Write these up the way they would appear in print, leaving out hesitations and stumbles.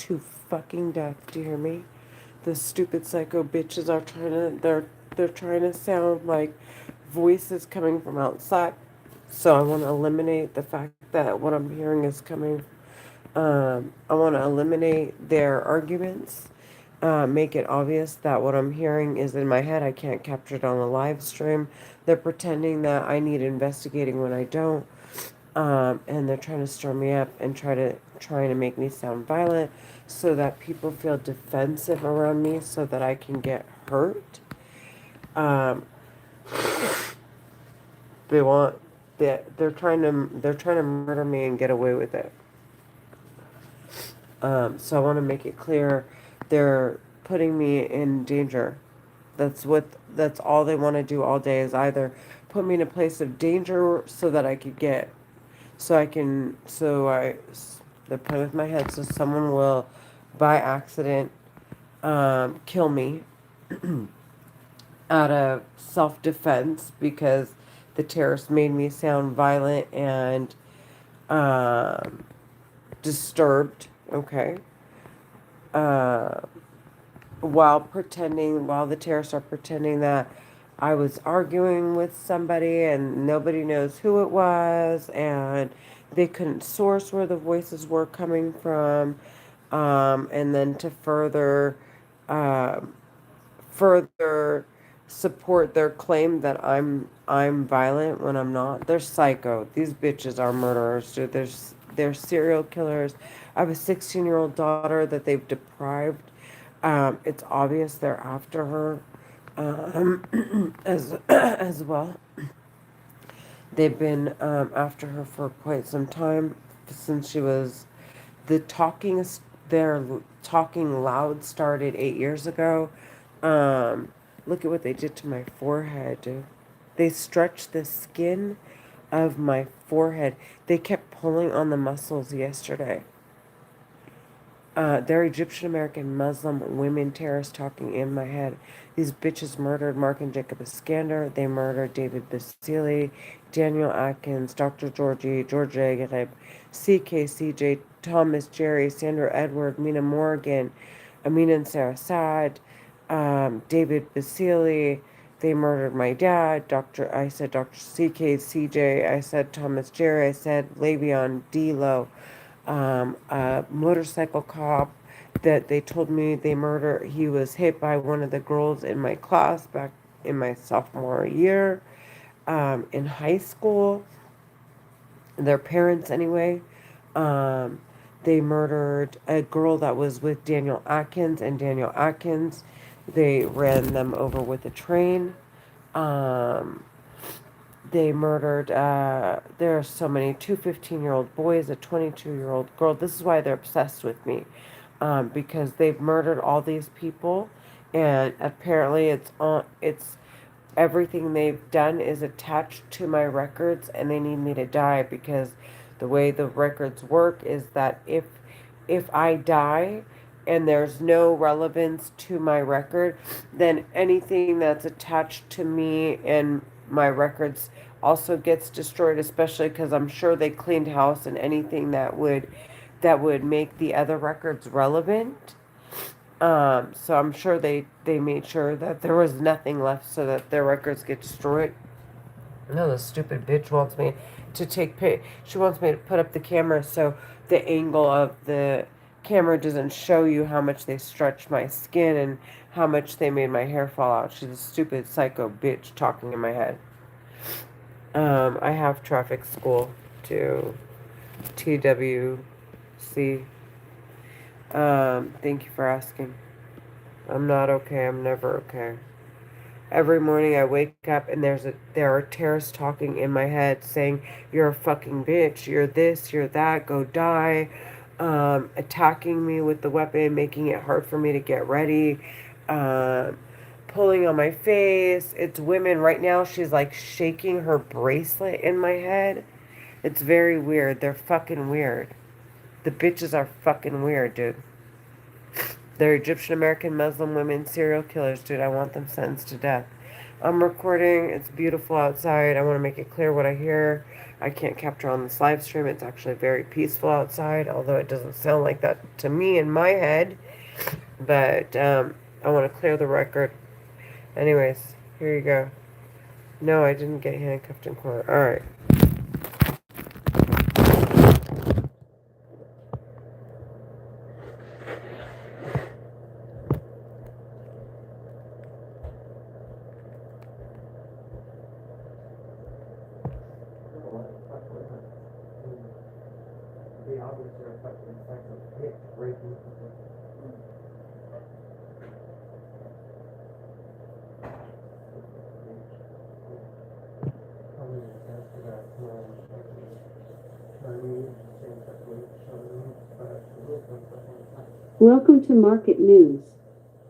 to fucking death. Do you hear me? The stupid psycho bitches are they're trying to sound like voices coming from outside. So I want to eliminate the fact that what I'm hearing is coming. I want to eliminate their arguments. Make it obvious that what I'm hearing is in my head. I can't capture it on a live stream. They're pretending that I need investigating when I don't. And they're trying to stir me up and trying to make me sound violent so that people feel defensive around me so that I can get hurt. Um, they want they're trying to murder me and get away with it. So I want to make it clear they're putting me in danger. That's all they want to do all day is either put me in a place of danger so that I could get so I can so I they're playing with my head so someone will by accident kill me out of self-defense because the terrorists made me sound violent and um, disturbed. Okay. Uh, while the terrorists are pretending that I was arguing with somebody and nobody knows who it was and they couldn't source where the voices were coming from. And then to um, further support their claim that I'm violent when I'm not. They're psycho. These bitches are murderers, dude. They're serial killers. I have a 16-year-old daughter that they've deprived. It's obvious they're after her as well. They've been after her for quite some time since she was the talking. Their talking loud started 8 years ago. Um, Look at what they did to my forehead, dude. They stretched the skin of my forehead. They kept pulling on the muscles yesterday. They're Egyptian American Muslim women terrorists talking in my head. These bitches murdered Mark and Jacob Iskander. They murdered David Basili, Daniel Atkins, Dr. Georgie, George Agatep, CKCJ, Thomas Jerry, Sandra Edward, Mina Morgan, Amina and Sarah Sad, David Basili. They murdered my dad. I said Dr. CKCJ. I said Thomas Jerry. I said Le'Veon D'Lo, a motorcycle cop that they told me they murdered. He was hit by one of the girls in my class back in my sophomore year in high school. Their parents, anyway. Um, they murdered a girl that was with Daniel Atkins, and Daniel Atkins, they ran them over with a train. Um, they murdered, there are so many, two 15-year-old boys, a 22-year-old girl. This is why they're obsessed with me, because they've murdered all these people, and apparently it's everything they've done is attached to my records, and they need me to die because the way the records work is that if I die and there's no relevance to my record, then anything that's attached to me and my records also gets destroyed, especially because I'm sure they cleaned house and anything that would make the other records relevant. So I'm sure they made sure that there was nothing left so that their records get destroyed. No, the stupid bitch wants me to she wants me to put up the camera so the angle of the camera doesn't show you how much they stretched my skin and how much they made my hair fall out. She's a stupid psycho bitch talking in my head. I have traffic school to TWC. Thank you for asking. I'm not okay. I'm never okay. Every morning I wake up and there are terrorists talking in my head saying, "You're a fucking bitch. You're this. You're that. Go die." Attacking me with the weapon, making it hard for me to get ready. Um, Pulling on my face. It's women right now. She's like shaking her bracelet in my head. It's very weird. They're fucking weird. The bitches are fucking weird, dude. They're Egyptian American Muslim women serial killers, dude. I want them sentenced to death. I'm recording. It's beautiful outside. I want to make it clear what I hear. I can't capture on this live stream. It's actually very peaceful outside, although it doesn't sound like that to me in my head. But I want to clear the record. Anyways, here you go. No, I didn't get handcuffed in court. All right. Welcome to Market News.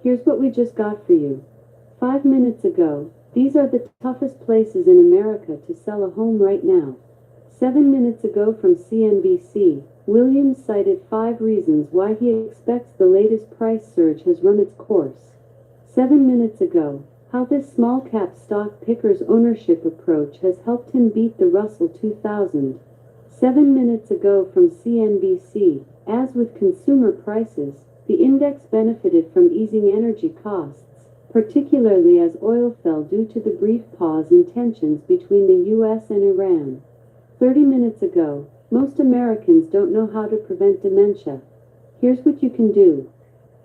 Here's what we just got for you. 5 minutes ago, these are the toughest places in America to sell a home right now. 7 minutes ago from CNBC, Williams cited 5 reasons why he expects the latest price surge has run its course. 7 minutes ago, how this small cap stock picker's ownership approach has helped him beat the Russell 2000. 7 minutes ago from CNBC, as with consumer prices, the index benefited from easing energy costs, particularly as oil fell due to the brief pause in tensions between the US and Iran. 30 minutes ago, most Americans don't know how to prevent dementia. Here's what you can do.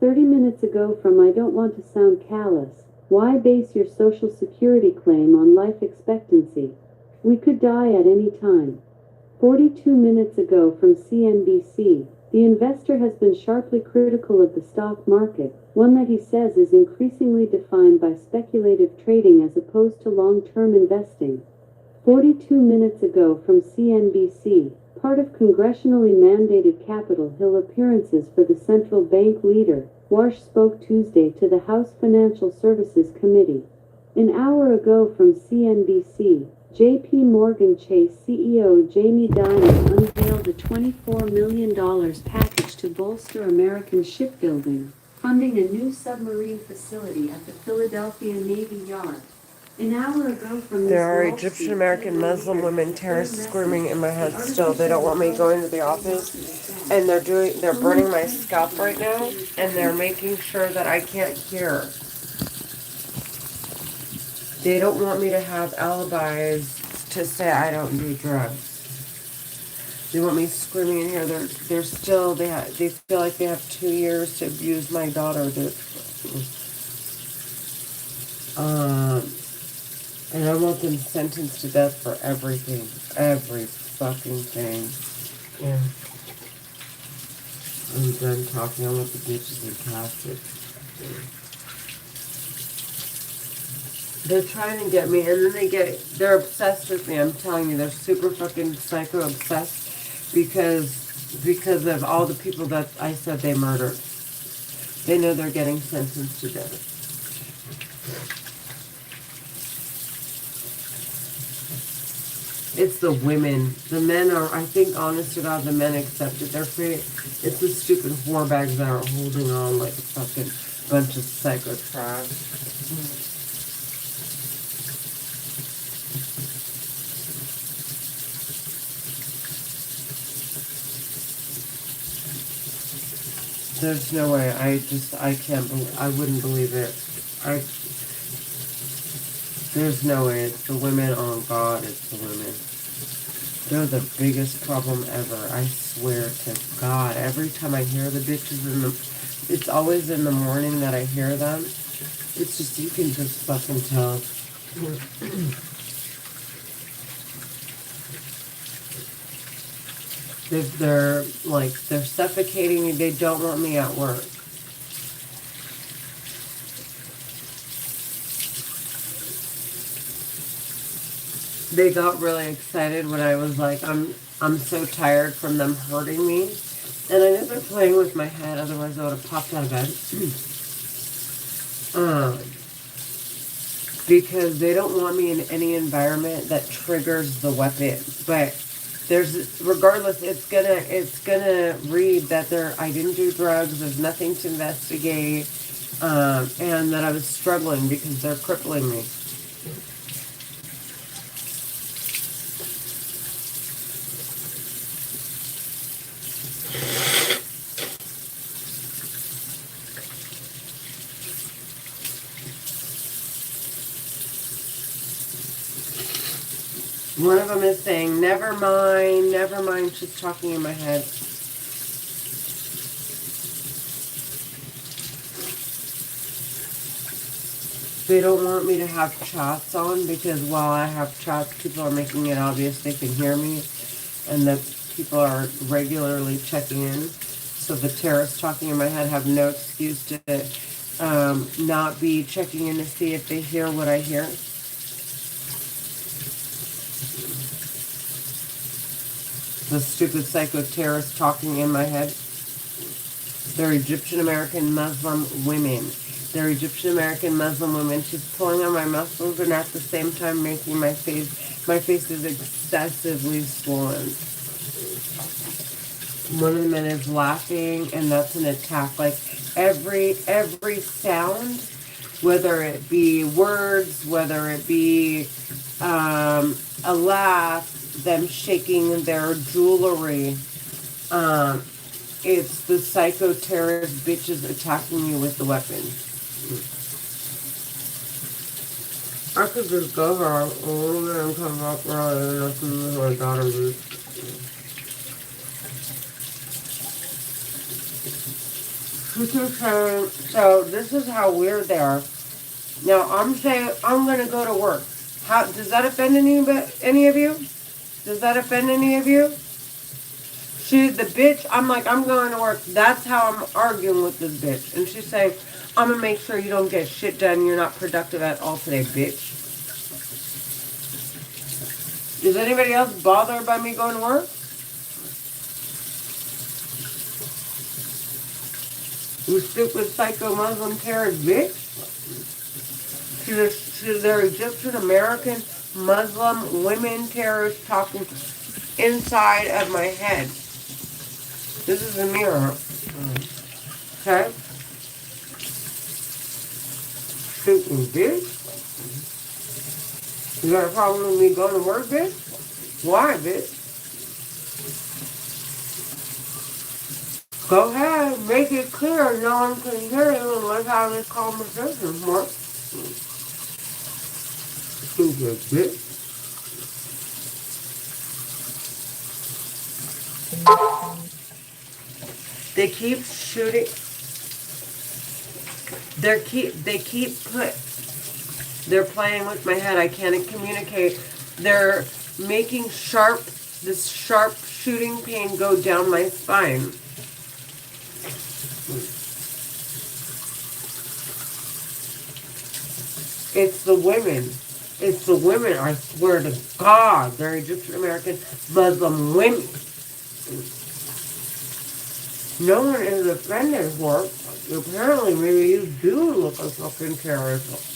30 minutes ago from I don't want to sound callous, why base your Social Security claim on life expectancy? We could die at any time. 42 minutes ago from CNBC, the investor has been sharply critical of the stock market, one that he says is increasingly defined by speculative trading as opposed to long-term investing. 42 minutes ago from CNBC, part of congressionally mandated Capitol Hill appearances for the central bank leader, Warsh spoke Tuesday to the House Financial Services Committee. An hour ago from CNBC, J.P. Morgan Chase CEO Jamie Dimon unveiled a $24 million package to bolster American shipbuilding, funding a new submarine facility at the Philadelphia Navy Yard. An hour ago from There are Egyptian American Muslim women terrorists screaming in my head still. They don't want me going to the office, and they're burning my scalp right now, and they're making sure that I can't hear. They don't want me to have alibis to say I don't do drugs. They want me screaming in here. They're still they feel like they have 2 years to abuse my daughter. And I want them sentenced to death for everything, every fucking thing. Yeah. I'm done talking. I want the bitches in caskets. They're trying to get me, and then they're obsessed with me. I'm telling you, they're super fucking psycho obsessed because of all the people that I said they murdered. They know they're getting sentenced to death. It's the women. The men are, I think, honest to God, the men accept it. They're free. It's the stupid whore bags that are holding on like a fucking bunch of psycho trash. There's no way. I can't believe, I wouldn't believe it. There's no way. It's the women. Oh God, it's the women. They're the biggest problem ever. I swear to God. Every time I hear the bitches it's always in the morning that I hear them. It's just, you can just fucking tell. They're suffocating me. They don't want me at work. They got really excited when I was like, I'm so tired from them hurting me. And I know they're playing with my head, otherwise I would have popped out of bed. Because they don't want me in any environment that triggers the weapon. But regardless, it's gonna read that I didn't do drugs, there's nothing to investigate, and that I was struggling because they're crippling me. One of them is saying, never mind, she's talking in my head. They don't want me to have chats on because while I have chats, people are making it obvious they can hear me and that people are regularly checking in. So the terrorists talking in my head have no excuse to not be checking in to see if they hear what I hear. The stupid psycho terrorists talking in my head. They're Egyptian American Muslim women. They're Egyptian American Muslim women. She's pulling on my muscles and at the same time making my face is excessively swollen. One of the men is laughing and that's an attack. Like every sound, whether it be words, whether it be a laugh, them shaking their jewelry, it's the psycho terrorist bitches attacking you with the weapon. I could just go here a little bit and come back early and see my daughter do. So this is how weird they are. Now I'm saying I'm gonna go to work. How does that offend any of you? Does that offend any of you? The bitch, I'm like, I'm going to work. That's how I'm arguing with this bitch. And she's saying, I'm going to make sure you don't get shit done. You're not productive at all today, bitch. Is anybody else bothered by me going to work? You stupid psycho Muslim terrorist bitch. She's their Egyptian American Muslim women terrorist talking inside of my head. This is a mirror. Okay? Stupid bitch. You got a problem with me going to work, bitch? Why, bitch? Go ahead, make it clear no one can hear you and let's have this conversation, more. Stupid bitch. They keep shooting. They're playing with my head. I can't communicate. They're making this sharp shooting pain go down my spine. It's the women. It's the women, I swear to God. They're Egyptian American Muslim women. No one is offended for it. Apparently, maybe you do look like fucking terrorist.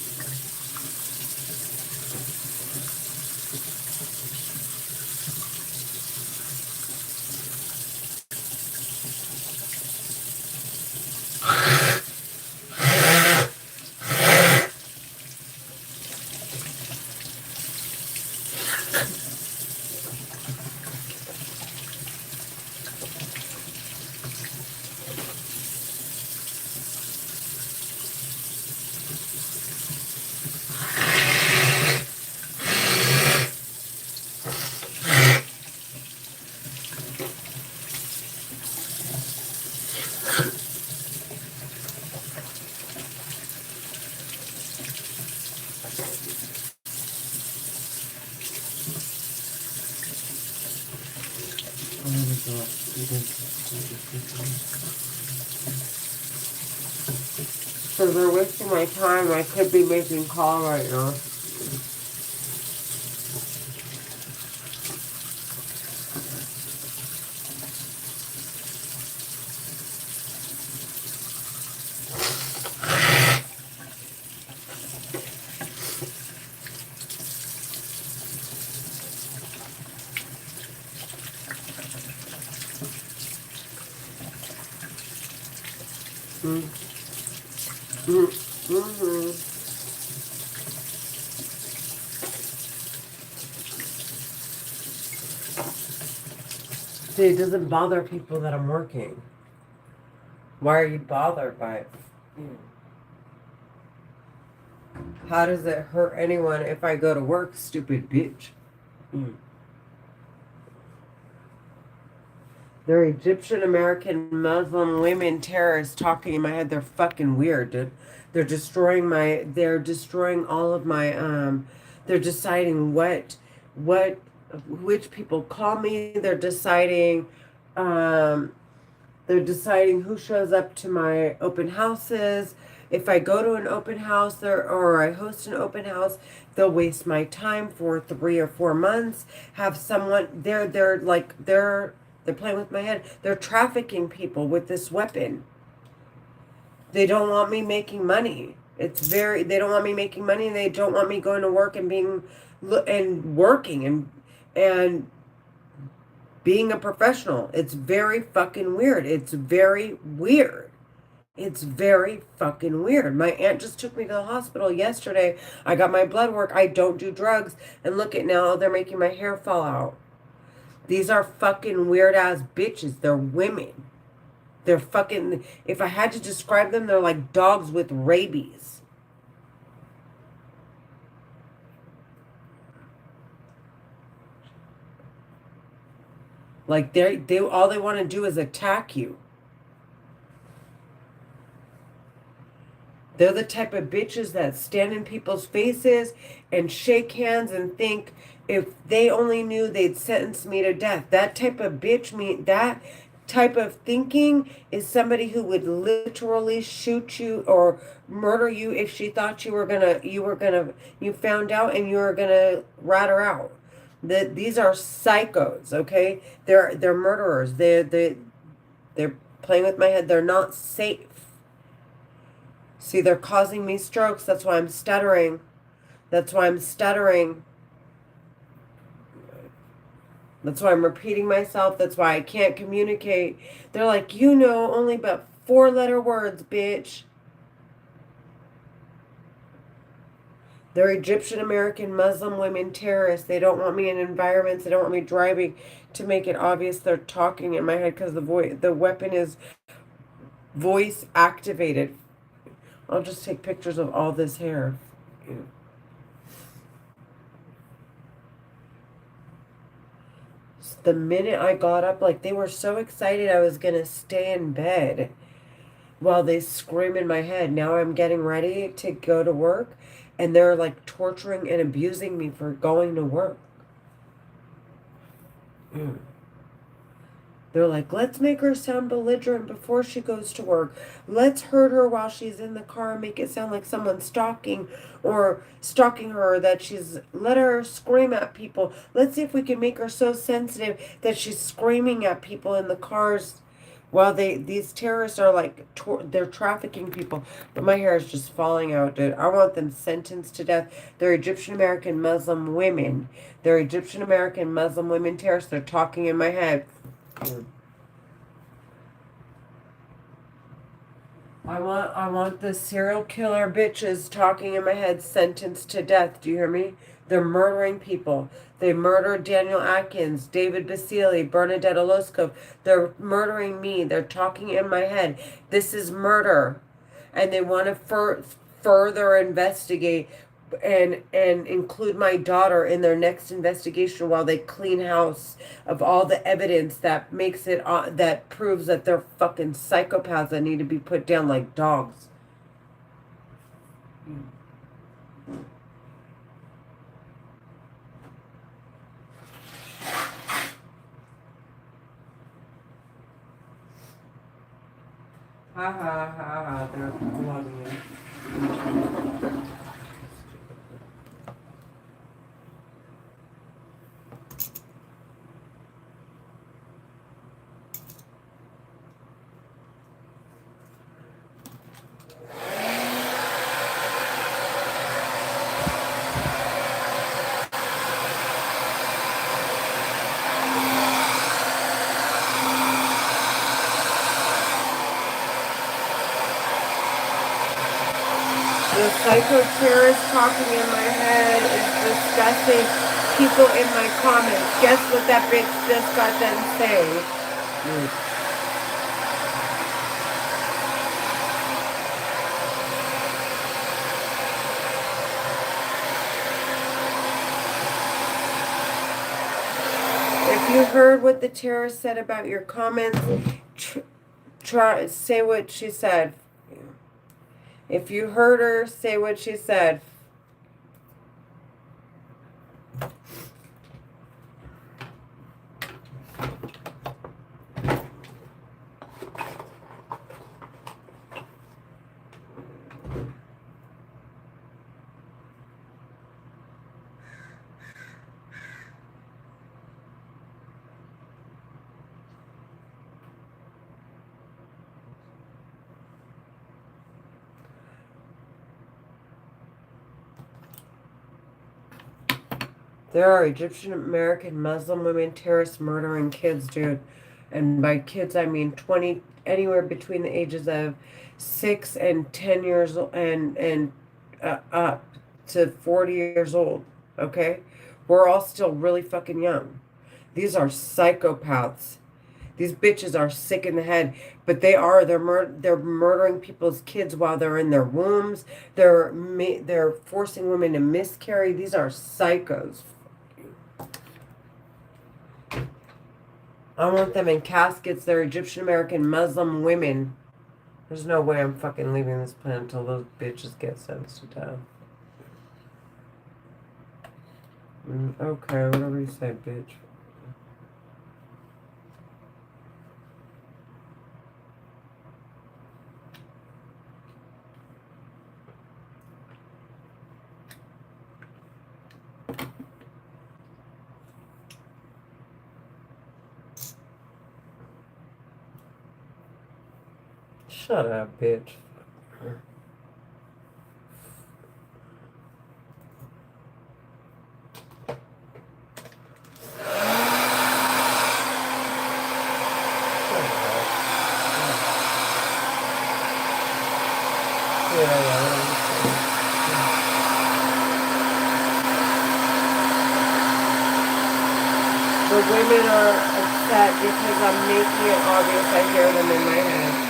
So they're wasting my time. I could be making call right now. See, it doesn't bother people that I'm working. Why are you bothered by it? How does it hurt anyone if I go to work, stupid bitch? Mm. They're Egyptian American Muslim women terrorists talking in my head. They're fucking weird, dude. They're destroying all of my they're deciding what which people call me. Um they're deciding who shows up to my open houses. If I go to an open house or I host an open house, they'll waste my time for 3 or 4 months. Have someone they're playing with my head. They're trafficking people with this weapon. They don't want me making money. They don't want me making money, and they don't want me going to work and working and being a professional. It's very fucking weird. It's very weird. It's very fucking weird. My aunt just took me to the hospital yesterday. I got my blood work. I don't do drugs. And look at now, they're making my hair fall out. These are fucking weird ass bitches. They're women. They're fucking, if I had to describe them, they're like dogs with rabies. Like they all they want to do is attack you. They're the type of bitches that stand in people's faces and shake hands and think if they only knew they'd sentence me to death. That type of thinking is somebody who would literally shoot you or murder you if she thought you found out and you were gonna rat her out. These are psychos, okay? They're murderers. They're playing with my head. They're not safe. See, they're causing me strokes. That's why I'm stuttering. That's why I'm stuttering. That's why I'm repeating myself. That's why I can't communicate. They're like, only but 4-letter words, bitch. They're Egyptian American Muslim women terrorists. They don't want me in environments. They don't want me driving to make it obvious they're talking in my head because the weapon is voice activated. I'll just take pictures of all this hair. The minute I got up, like they were so excited I was going to stay in bed while they scream in my head. Now I'm getting ready to go to work and they're like torturing and abusing me for going to work. They're like, let's make her sound belligerent before she goes to work. Let's hurt her while she's in the car and make it sound like someone's stalking her, let her scream at people. Let's see if we can make her so sensitive that she's screaming at people in the cars while these terrorists are like, they're trafficking people. But my hair is just falling out, dude. I want them sentenced to death. They're Egyptian American Muslim women. They're Egyptian American Muslim women terrorists. They're talking in my head. I want the serial killer bitches talking in my head sentenced to death. Do you hear me? They're murdering people. They murdered Daniel Atkins, David Basile, Bernadette Orozco. They're murdering me. They're talking in my head. This is murder. And they want to further investigate and include my daughter in their next investigation while they clean house of all the evidence that makes it that proves that they're fucking psychopaths that need to be put down like dogs. Ha ha ha ha, they're loving it. The psycho terrorist talking in my head is disgusting. People in my comments, guess what that bitch just got done saying? If you heard what the terrorist said about your comments, try say what she said. If you heard her, say what she said. There are Egyptian American Muslim women terrorists murdering kids, dude. And by kids, I mean 20, anywhere between the ages of 6 and 10 years old, and up to 40 years old. Okay? We're all still really fucking young. These are psychopaths. These bitches are sick in the head, but they're murdering people's kids while they're in their wombs. They're forcing women to miscarry. These are psychos. I want them in caskets. They're Egyptian American Muslim women. There's no way I'm fucking leaving this planet until those bitches get sentenced to death. Okay, whatever you say, bitch. Shut up, bitch. The women are upset because I'm making it obvious I hear them in my head.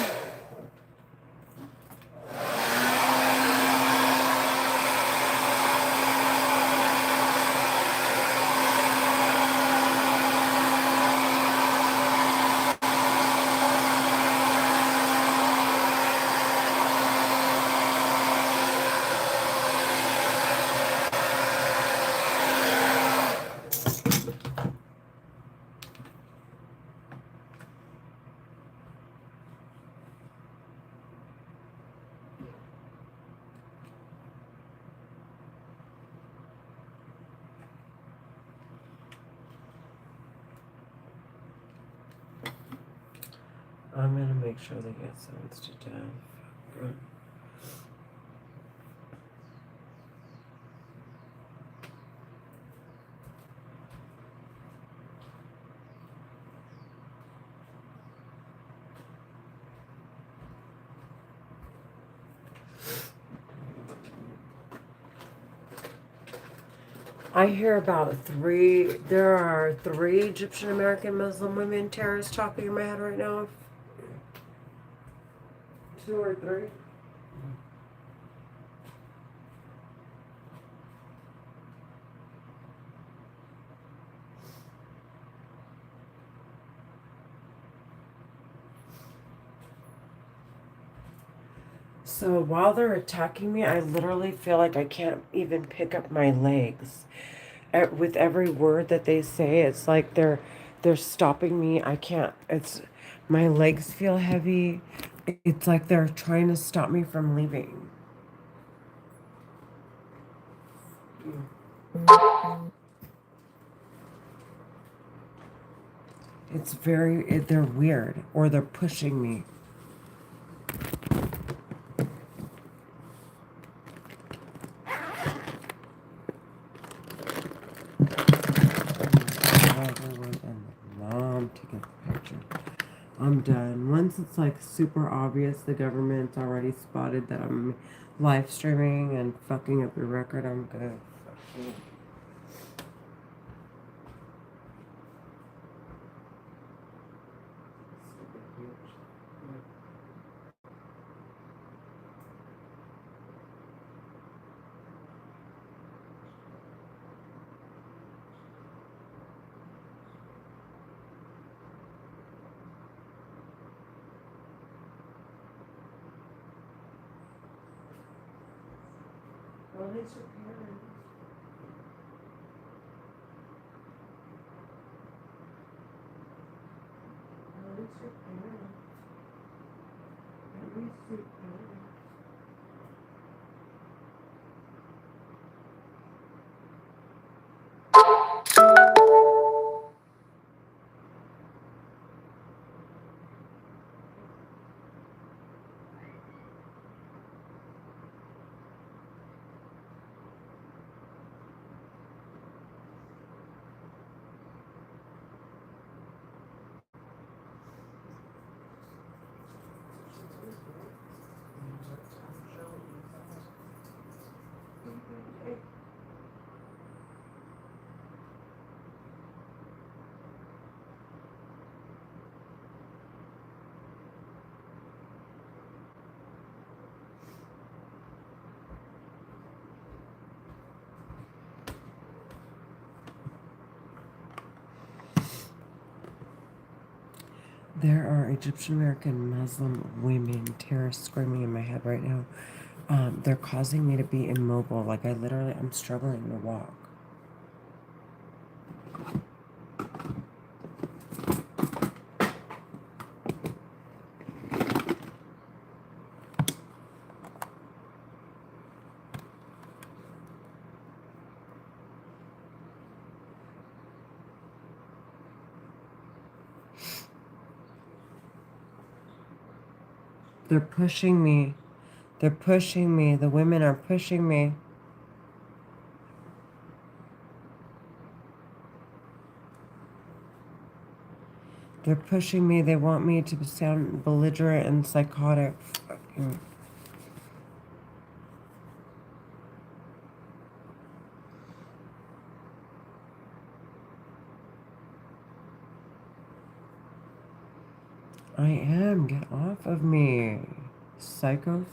I'm gonna make sure they get sentenced to death. I hear about there are 3 Egyptian American Muslim women terrorists talking in my head right now. 2 or 3. So while they're attacking me, I literally feel like I can't even pick up my legs. With every word that they say, it's like they're stopping me. I can't. It's my legs feel heavy. It's like they're trying to stop me from leaving. They're weird, or they're pushing me. I'm taking a picture. I'm done. Once it's like super obvious, the government's already spotted that I'm live streaming and fucking up your record, I'm good. Ellie's her parents. Ellie's her parents. Ellie's her parents. There are Egyptian American Muslim women terrorists screaming in my head right now. They're causing me to be immobile. Like I'm struggling to walk. They're pushing me. They're pushing me. The women are pushing me. They're pushing me. They want me to sound belligerent and psychotic. I am. Get off of me, psycho.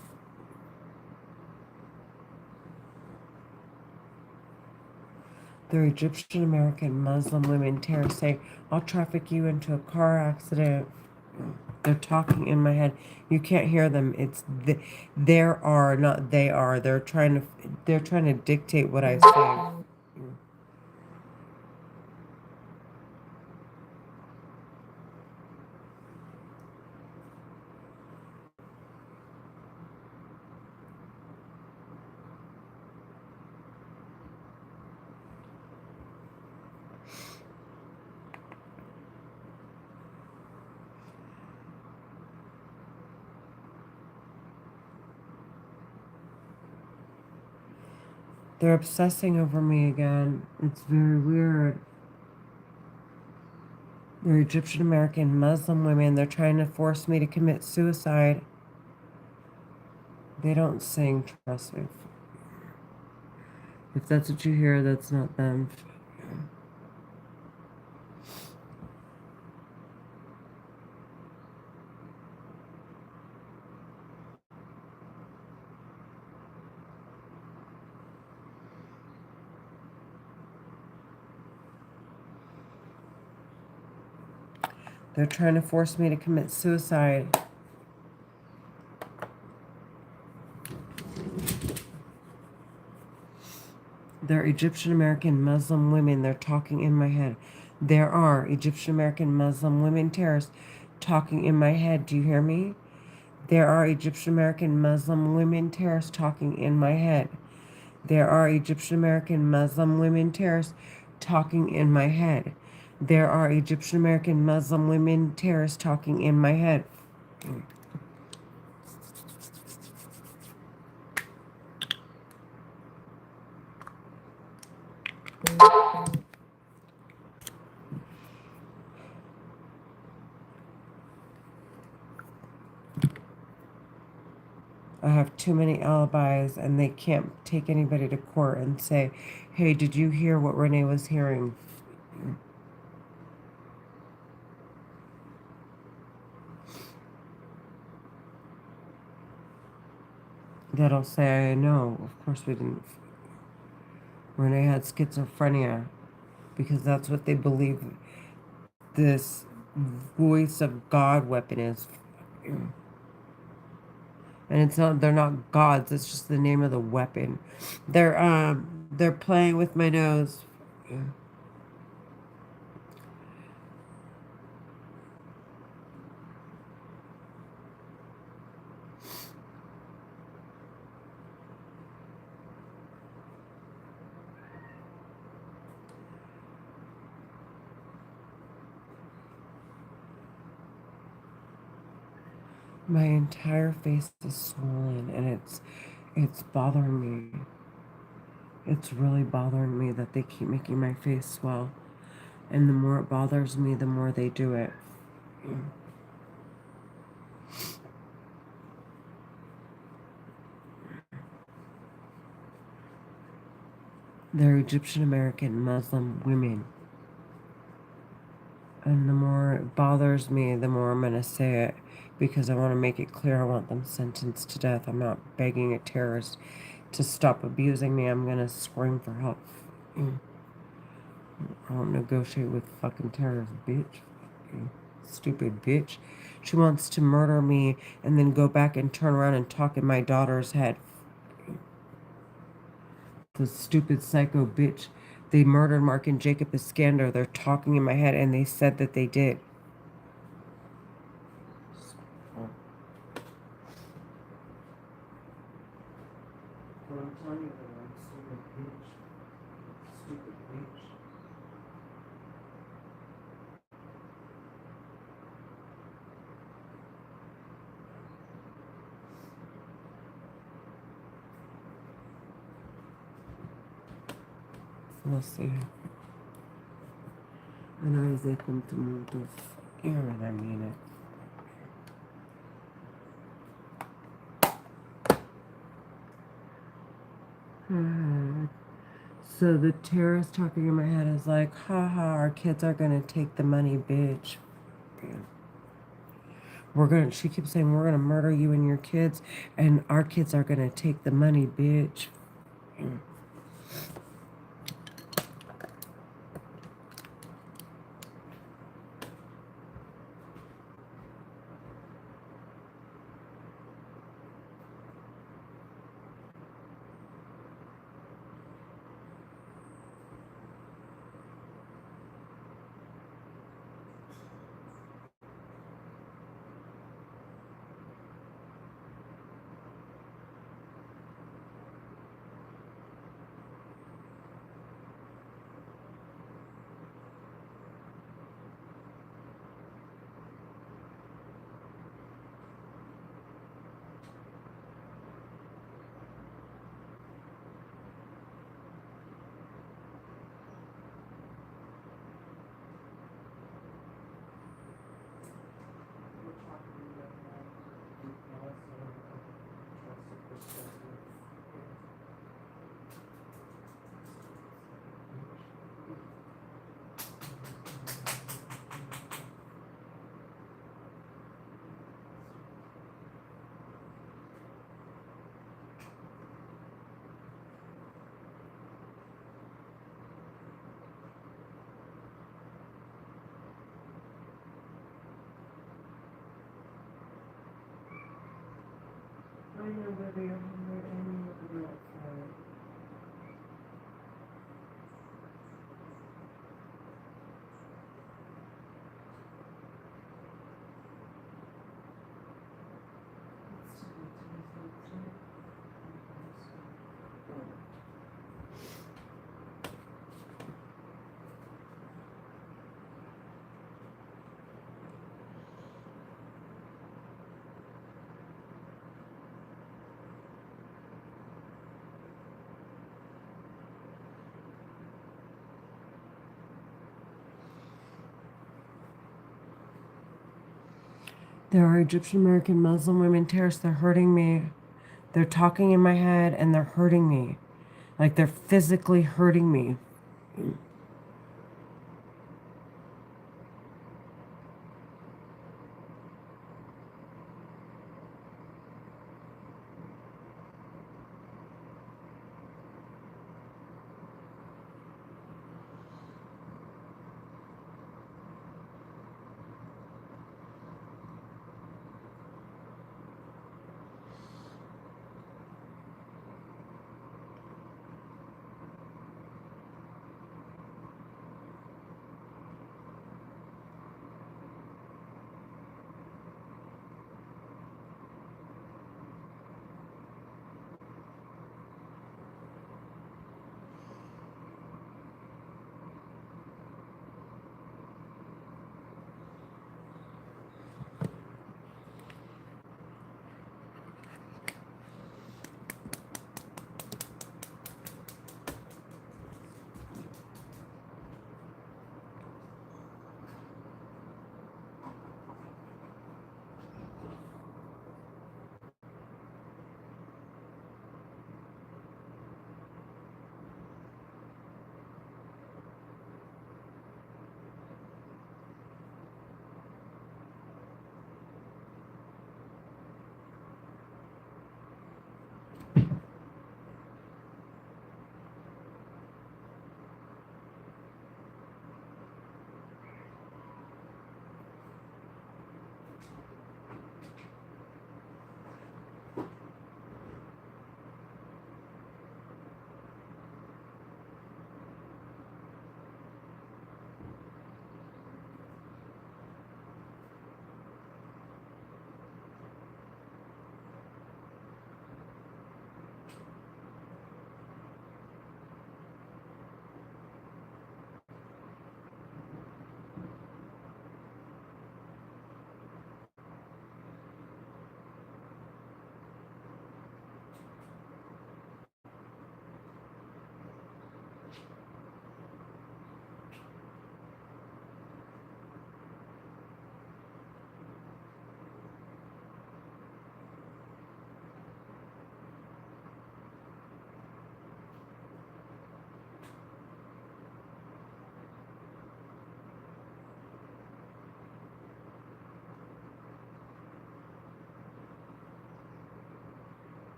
They're Egyptian American Muslim women terrorists say, I'll traffic you into a car accident. They're talking in my head. You can't hear them. It's there are, not they are. They're trying to dictate what I say. They're obsessing over me again. It's very weird. They're Egyptian American Muslim women. They're trying to force me to commit suicide. They don't sing, trust me. If that's what you hear, that's not them. They're trying to force me to commit suicide. They're Egyptian American Muslim women. They're talking in my head. There are Egyptian American Muslim women terrorists talking in my head. Do you hear me? There are Egyptian American Muslim women terrorists talking in my head. There are Egyptian American Muslim women terrorists talking in my head. There are Egyptian American Muslim women terrorists talking in my head. I have too many alibis and they can't take anybody to court and say, hey, did you hear what Renee was hearing? That'll say, I know, of course we didn't. Renee had schizophrenia because that's what they believe this voice of God weapon is. And it's not, they're not gods, it's just the name of the weapon. They're playing with my nose. Yeah. My entire face is swollen and it's bothering me. It's really bothering me that they keep making my face swell. And the more it bothers me, the more they do it. They're Egyptian American Muslim women. And the more it bothers me, the more I'm going to say it because I want to make it clear I want them sentenced to death. I'm not begging a terrorist to stop abusing me. I'm going to scream for help. I don't negotiate with fucking terrorists, bitch. Stupid bitch. She wants to murder me and then go back and turn around and talk in my daughter's head. The stupid psycho bitch. They murdered Mark and Jacob Iskander. They're talking in my head and they said that they did. Well, I'm telling you that I'm stupid bitch. Stupid bitch. Let's see. And I say come to Montos. And I mean it. So the terrorist talking in my head is like, haha, our kids are gonna take the money, bitch. She keeps saying, we're gonna murder you and your kids, and our kids are gonna take the money, bitch. I know, baby, I'm hungry. I need to go outside. There are Egyptian American Muslim women terrorists. They're hurting me. They're talking in my head and they're hurting me. Like they're physically hurting me.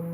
You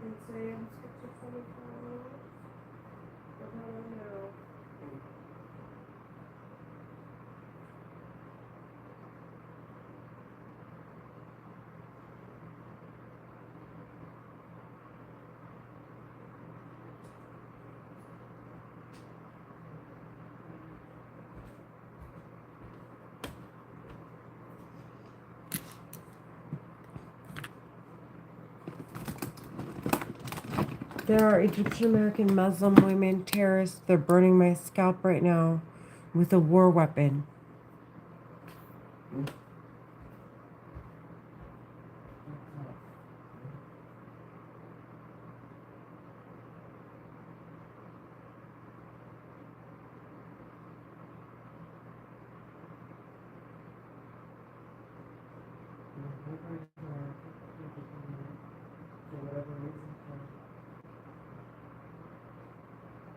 can say I'm schizophrenic, but I don't know. There are Egyptian American Muslim women terrorists. They're burning my scalp right now with a war weapon.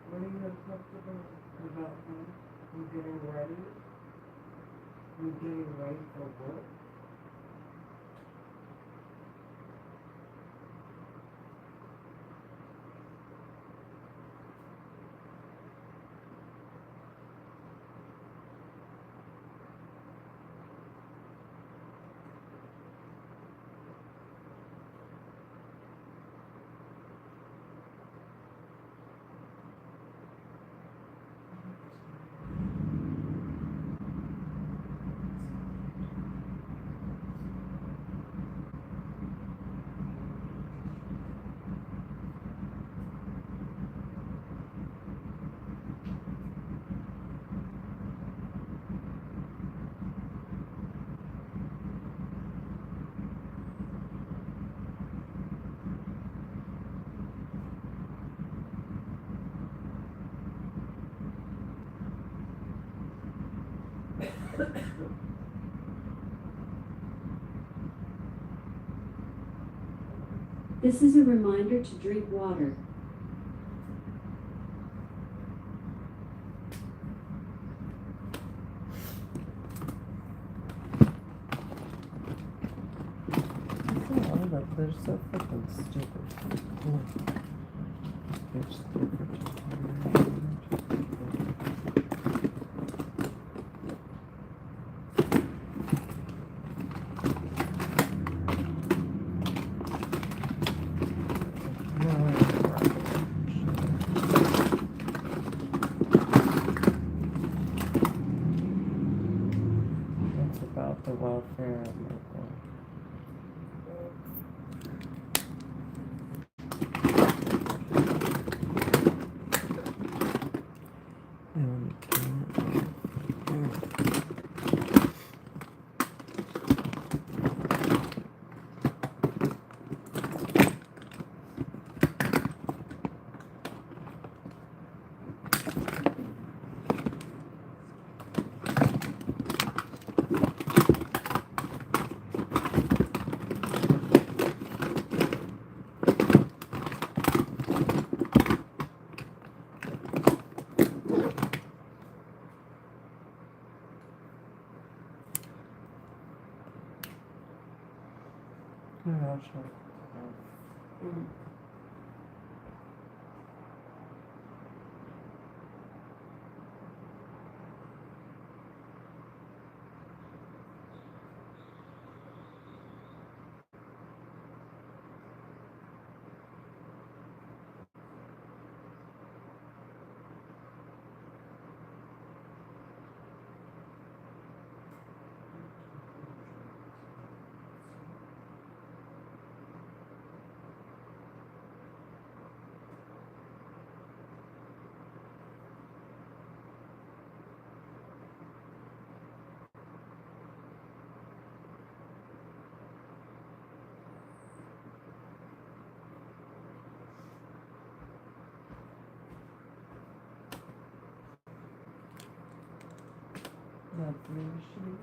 What are you uncomfortable about me? I'm getting ready. I'm getting ready for work. This is a reminder to drink water. They're so freaking stupid. They're stupid. It's about the welfare of my boy. That blue sheet.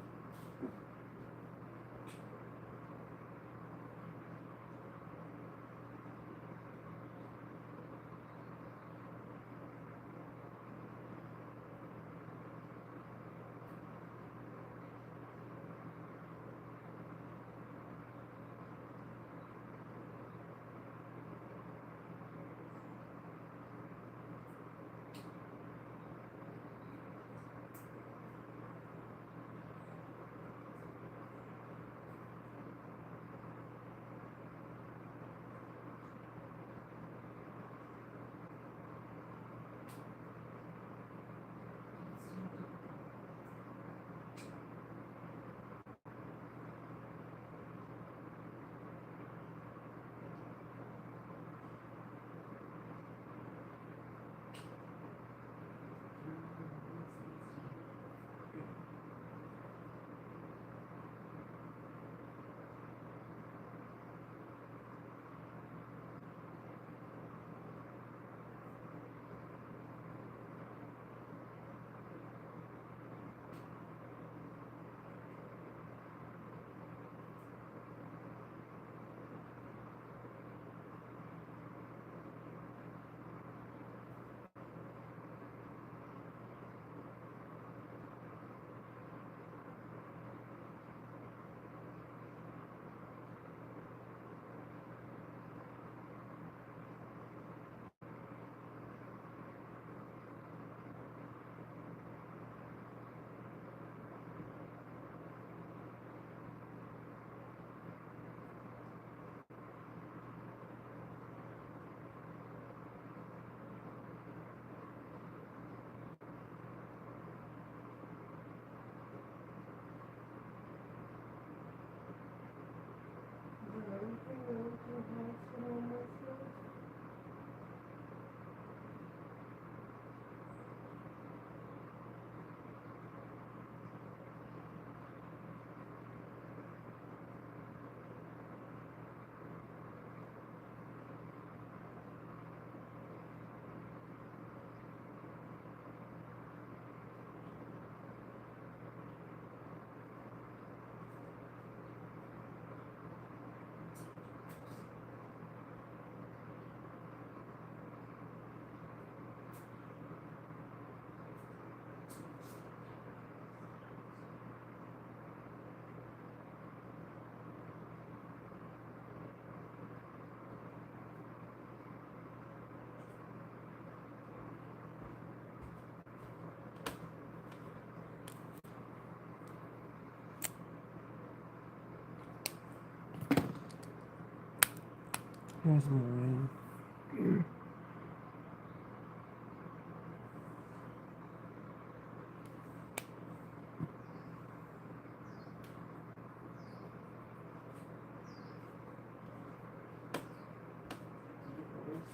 Here's mine.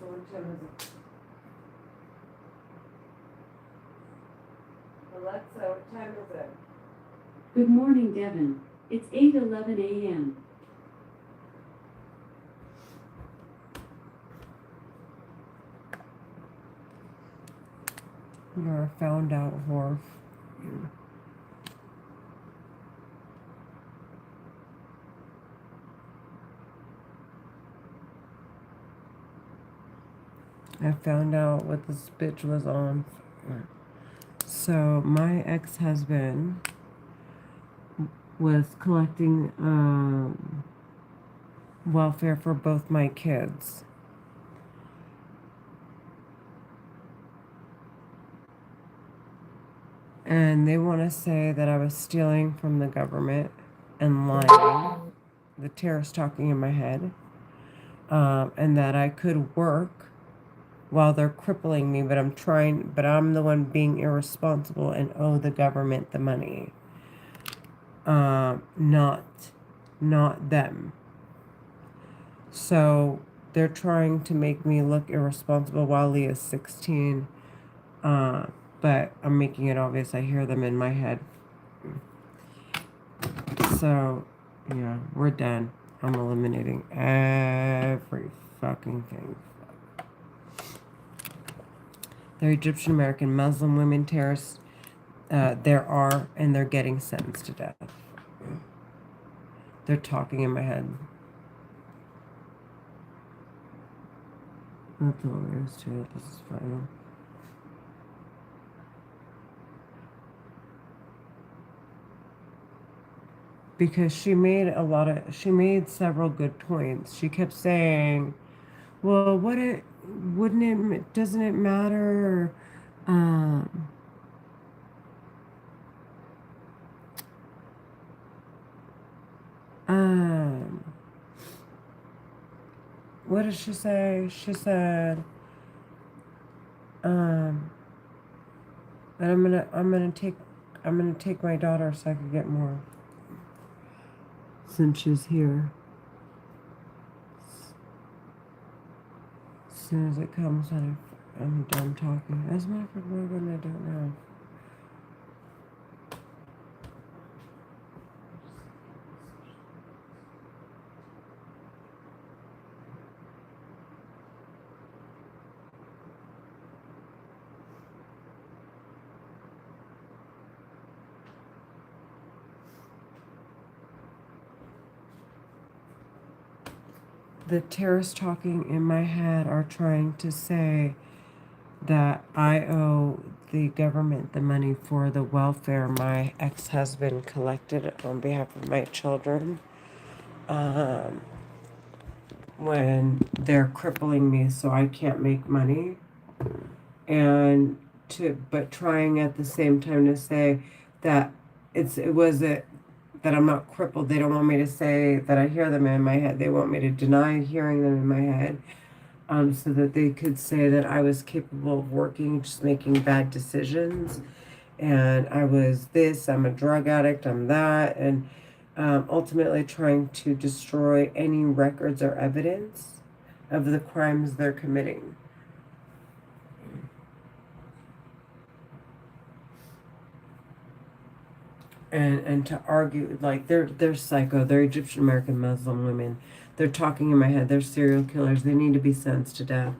So what time is it? Alexa, what time is it? Good morning, Devin. It's 8:11 a.m. You're a found out whore. I found out what this bitch was on. So my ex-husband was collecting welfare for both my kids. And they want to say that I was stealing from the government and lying, the terrorist talking in my head, and that I could work while they're crippling me, but I'm the one being irresponsible and owe the government the money. Not them. So they're trying to make me look irresponsible while Leah's 16. But I'm making it obvious. I hear them in my head. So, yeah, we're done. I'm eliminating every fucking thing. They're Egyptian American Muslim women terrorists. they're getting sentenced to death. They're talking in my head. That's all there is to it. This is final. Because she made several good points. She kept saying, well, doesn't it matter? Um, um, what did she say? She said, that I'm gonna take my daughter so I can get more. Since she's here. As soon as it comes, I'm done talking. As a matter of fact, why wouldn't I do it now? The terrorists talking in my head are trying to say that I owe the government the money for the welfare my ex-husband collected on behalf of my children. When they're crippling me so I can't make money. But trying at the same time to say that that I'm not crippled. They don't want me to say that I hear them in my head. They want me to deny hearing them in my head, so that they could say that I was capable of working, just making bad decisions. And I'm a drug addict, I'm that, and ultimately trying to destroy any records or evidence of the crimes they're committing. And to argue, like, they're psycho, they're Egyptian American Muslim women. They're talking in my head, they're serial killers, they need to be sentenced to death.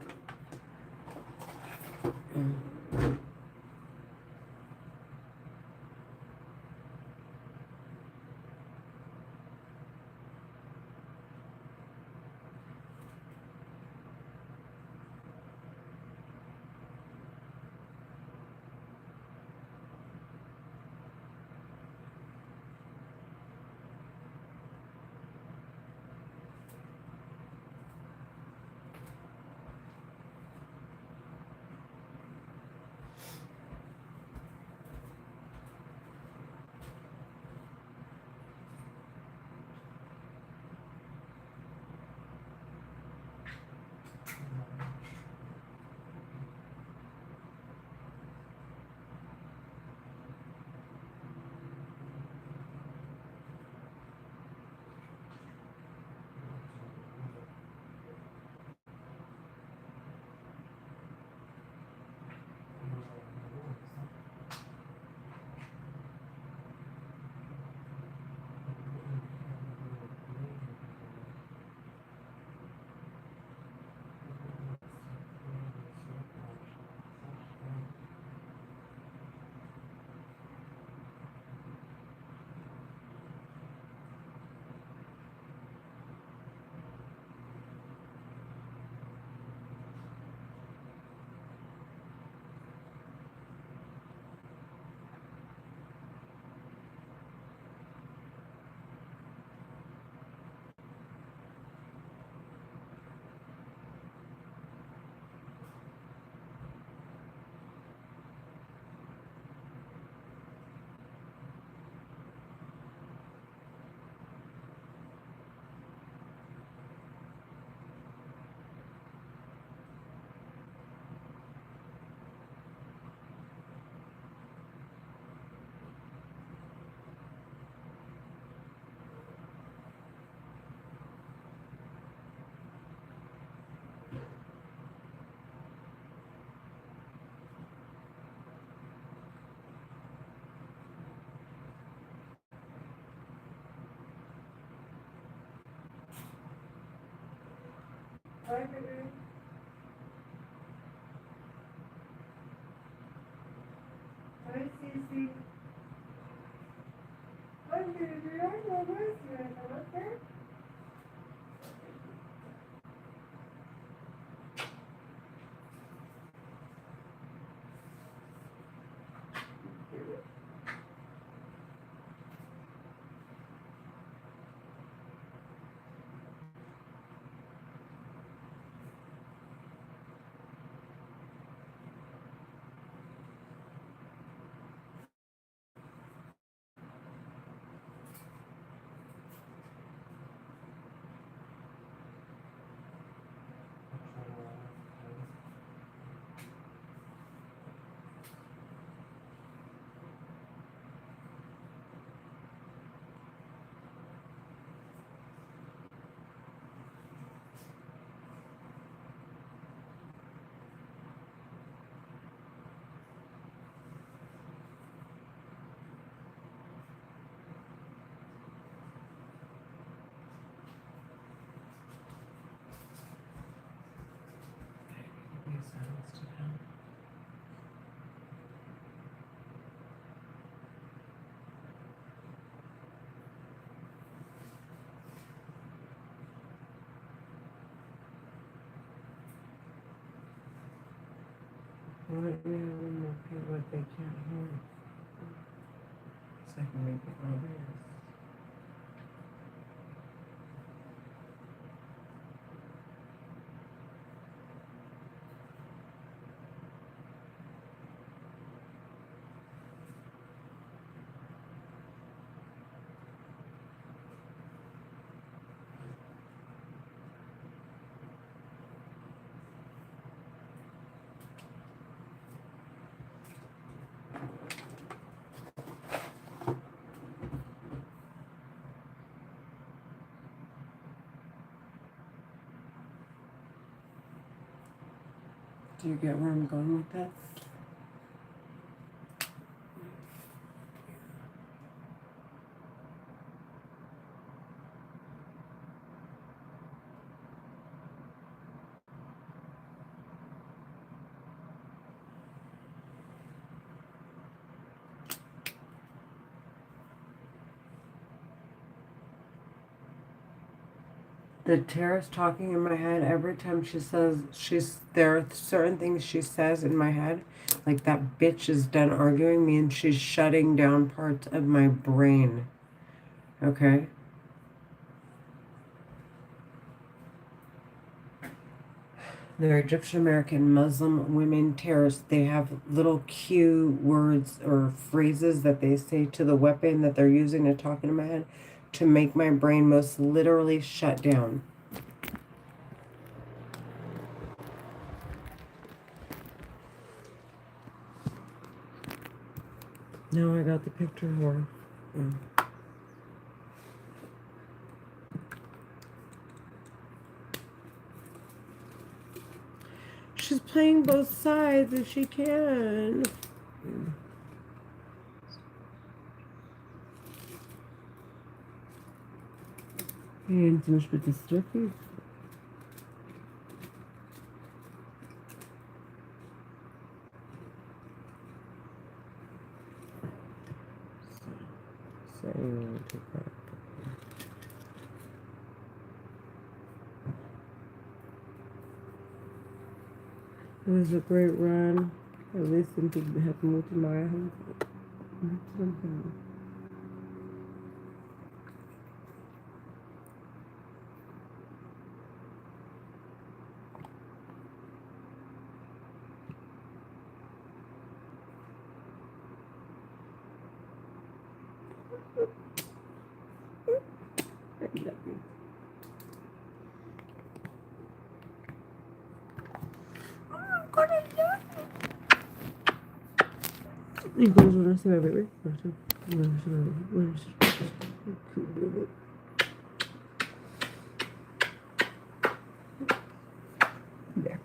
Bye, baby. Bye, Cece. Hi, baby. I know this right now, okay? Why don't you repeat what they can't hear? So I can make it obvious. Do you get where I'm going with that? The terrorist talking in my head every time she says there are certain things she says in my head, like that bitch is done arguing me and she's shutting down parts of my brain. Okay? They're Egyptian American Muslim women terrorists. They have little cue words or phrases that they say to the weapon that they're using to talk in my head to make my brain most literally shut down. Now I got the picture more. She's playing both sides if she can. And zum Beispiel das Turkey. So anyway, take that. It was a great run. At least until we had to move to my house. You guys want to see my baby? There.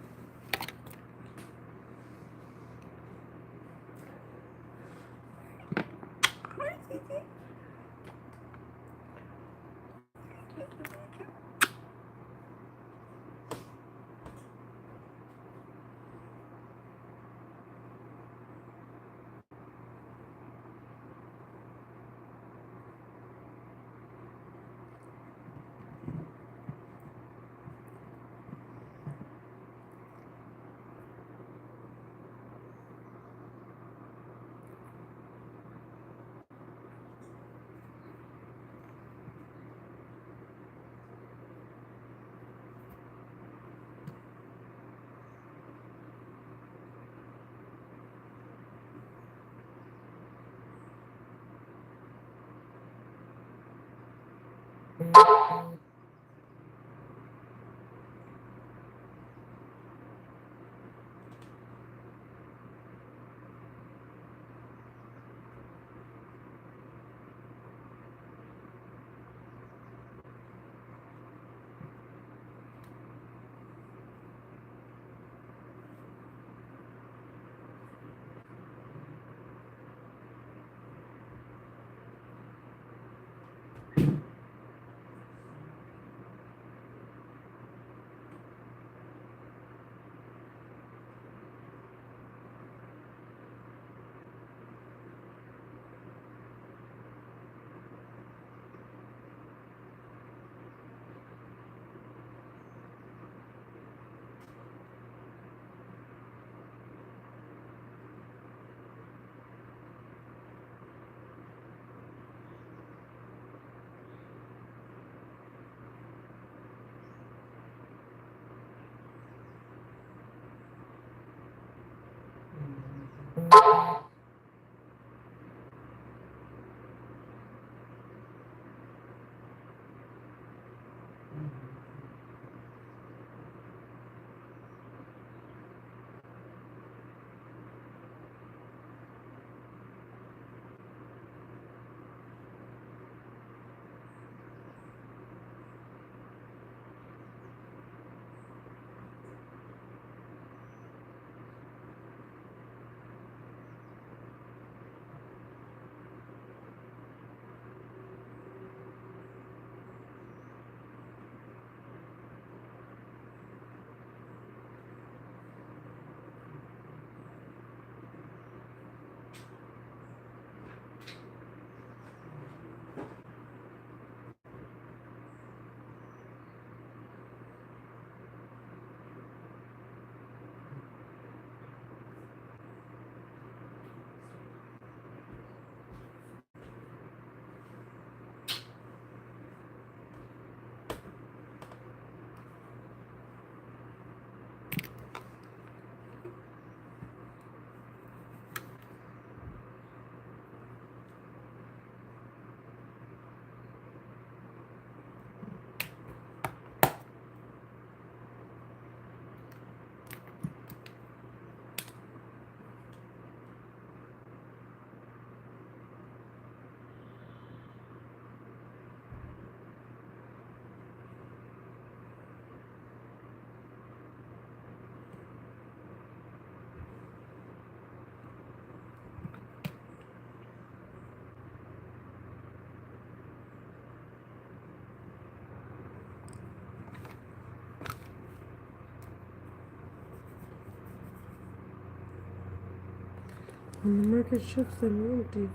When the market shifts, I'm empty.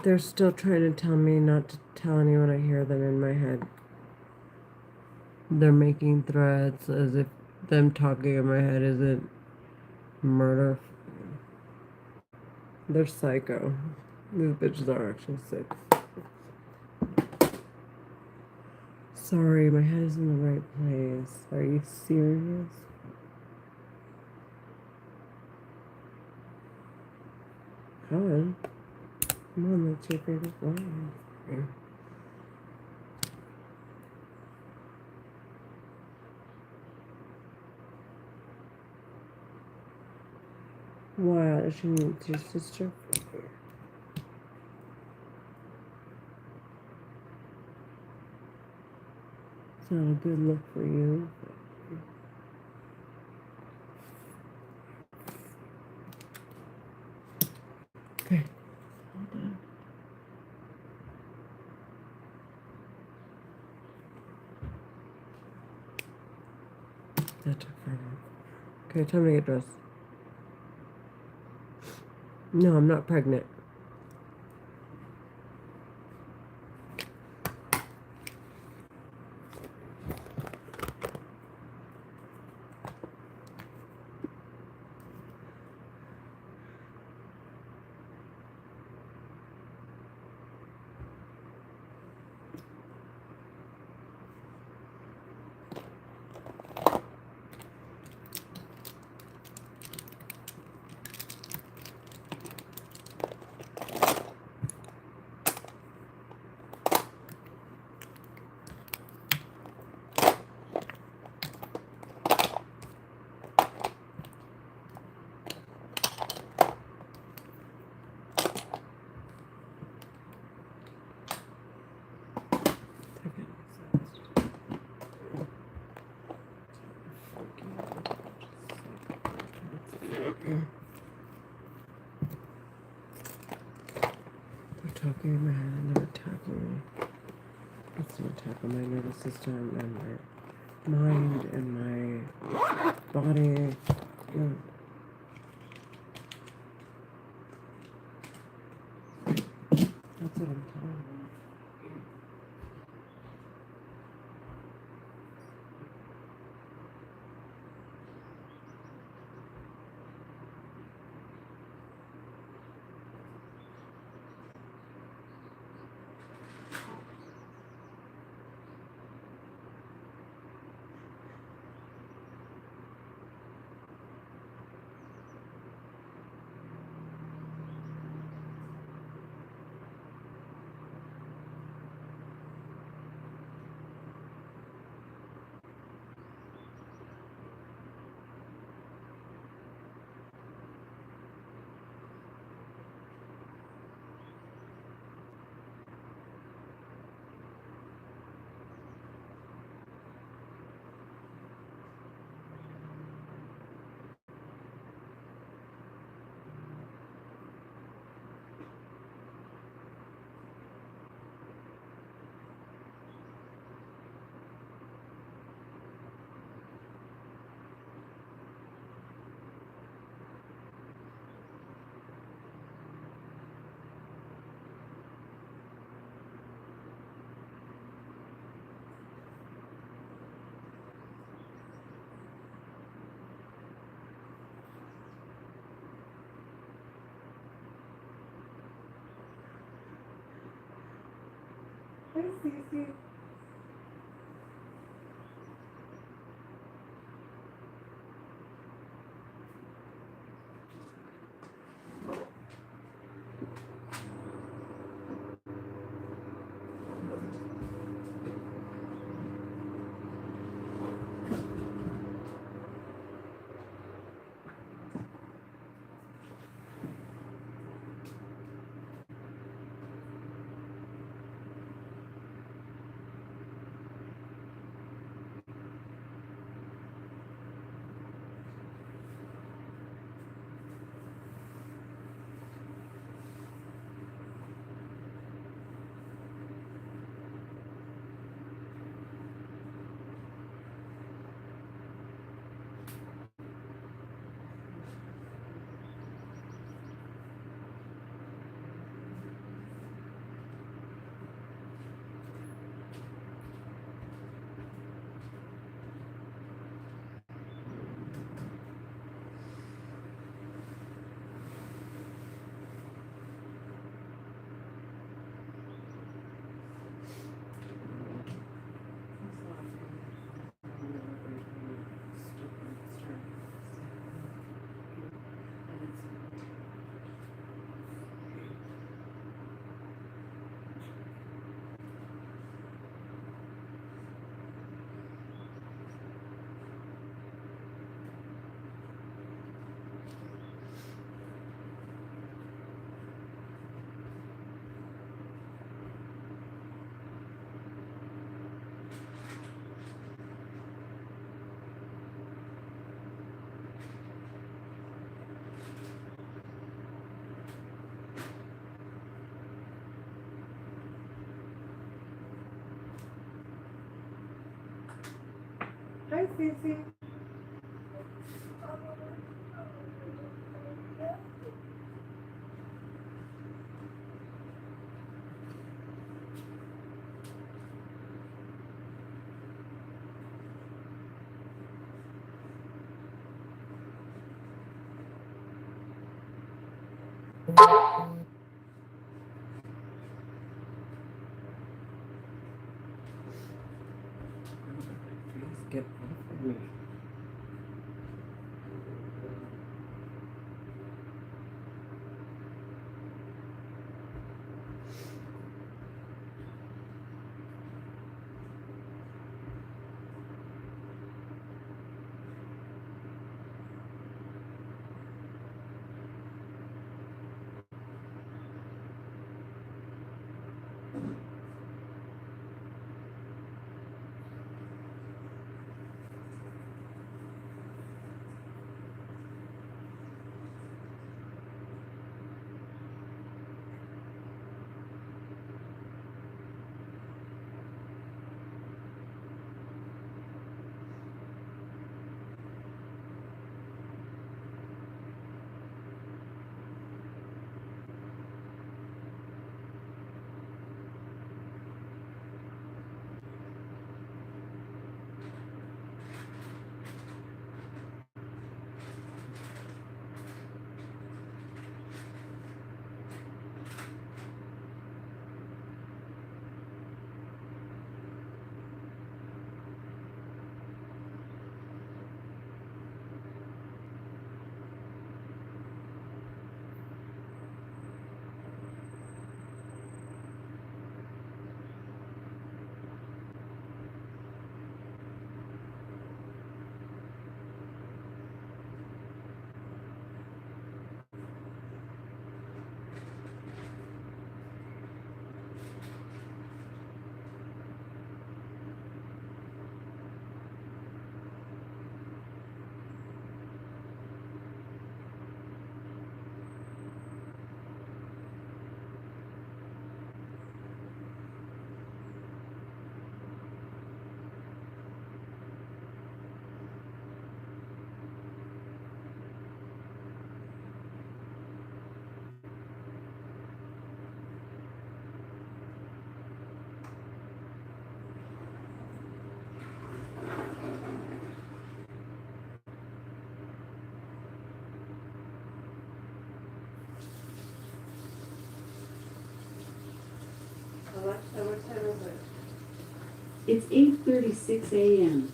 They're still trying to tell me not to tell anyone I hear them in my head. They're making threats as if them talking in my head isn't murder. They're psycho. These bitches are actually sick. Sorry, my head is in the right place. Are you serious? Helen, come on, that's your favorite line. Why? She needs your sister. It's not a good look for you. Okay. Hold on. That took forever. Okay, time to get dressed. No, I'm not pregnant. They're talking in my head and they're attacking me. It's an attack on my nervous system and my mind and my body. No. That's what I'm telling you. Hi, Cece. Fifi. Please get off of me. Alexa, what time is it? It's 8:36 a.m.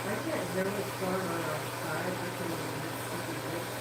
I can't hear what's going on outside because of this stupid bitch.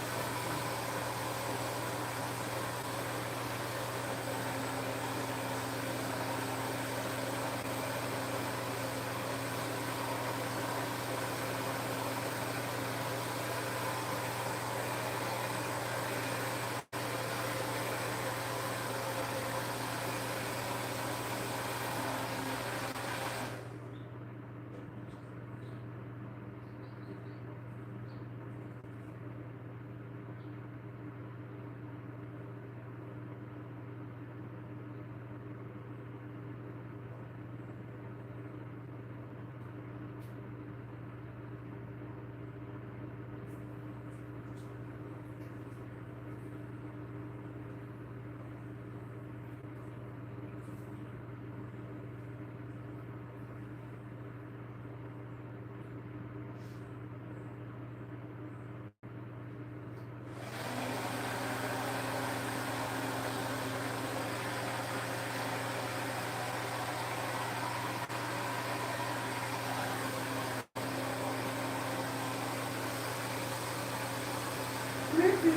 Hi, baby.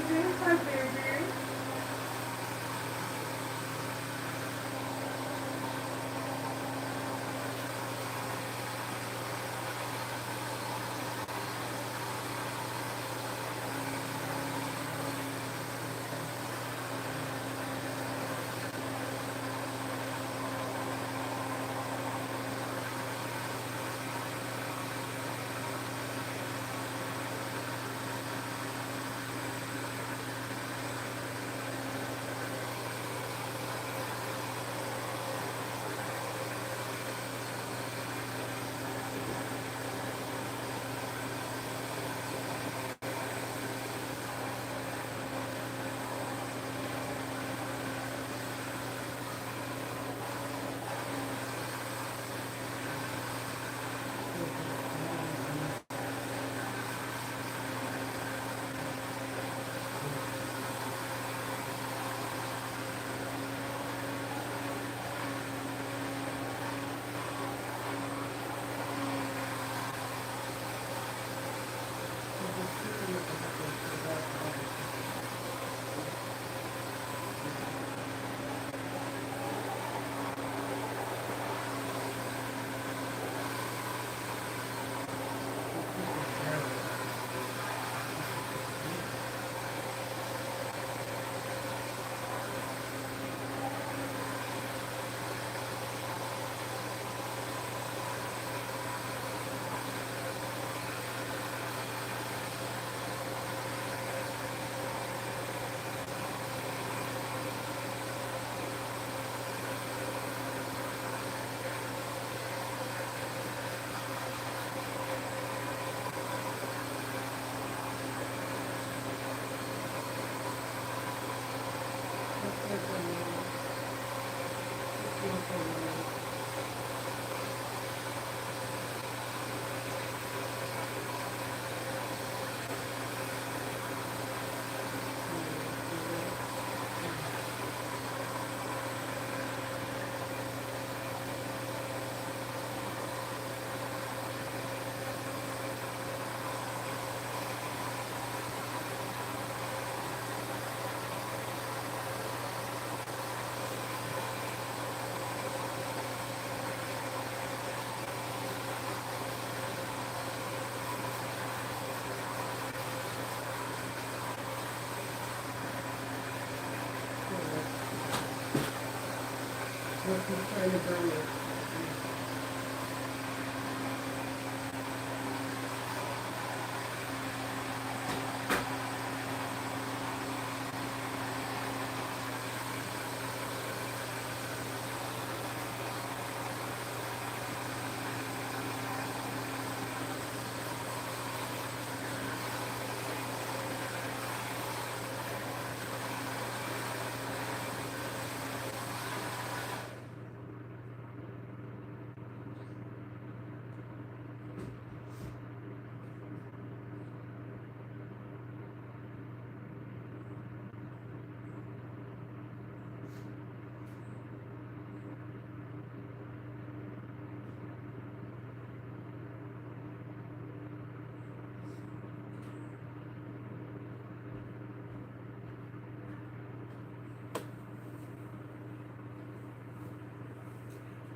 Trying to burn it.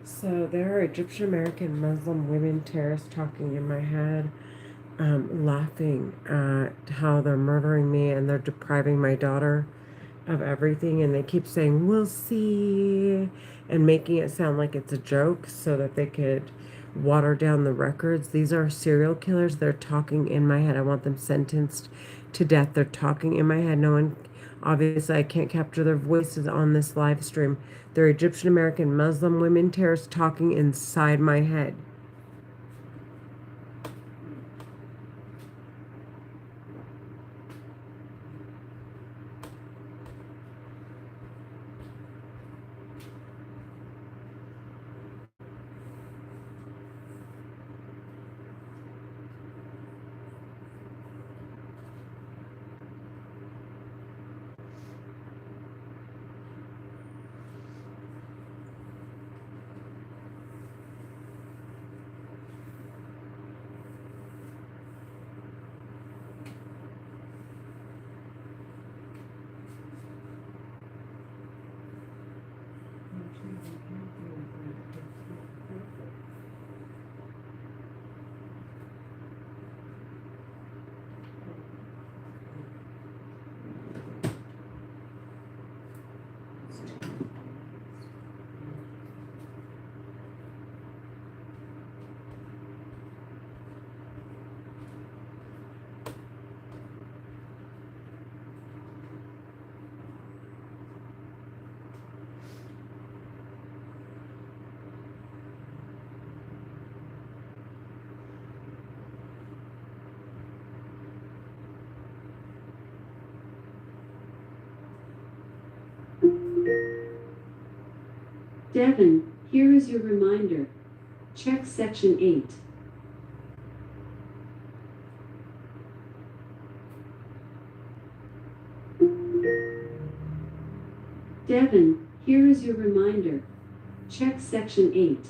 So there are Egyptian American Muslim women terrorists talking in my head, laughing at how they're murdering me and they're depriving my daughter of everything. And they keep saying, "We'll see," and making it sound like it's a joke so that they could water down the records. These are serial killers. They're talking in my head. I want them sentenced to death. They're talking in my head. No one, obviously, I can't capture their voices on this live stream. They're Egyptian American Muslim women terrorists talking inside my head. Devin, here is your reminder. Check section 8. Devin, here is your reminder. Check section 8.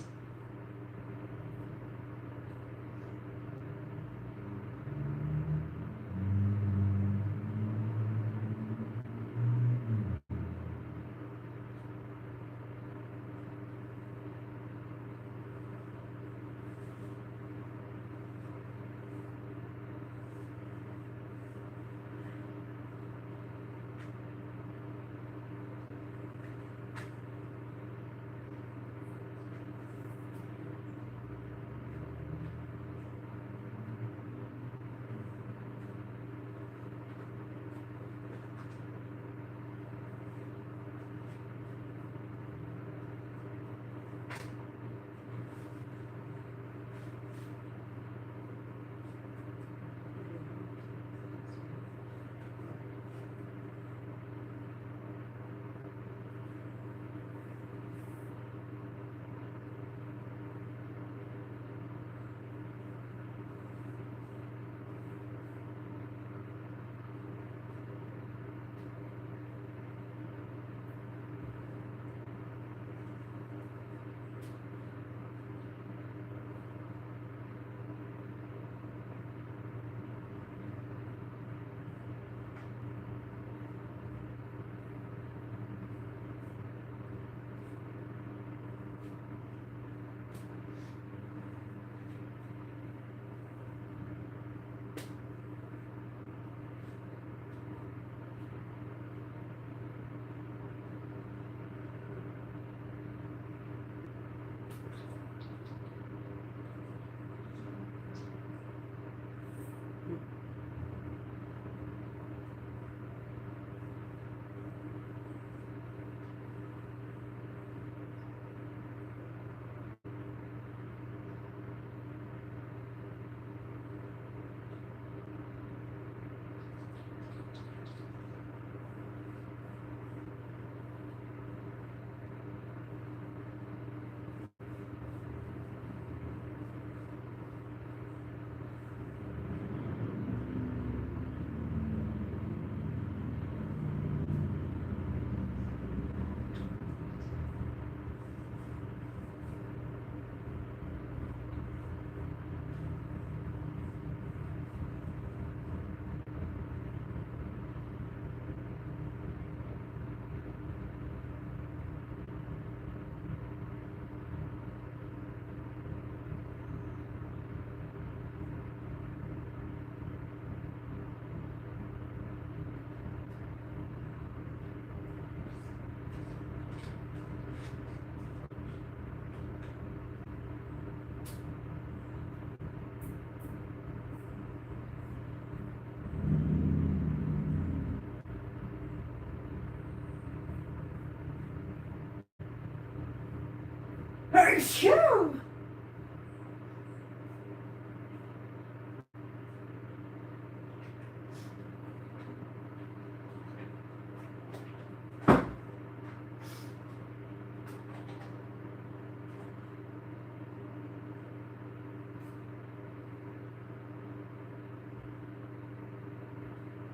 Achoo!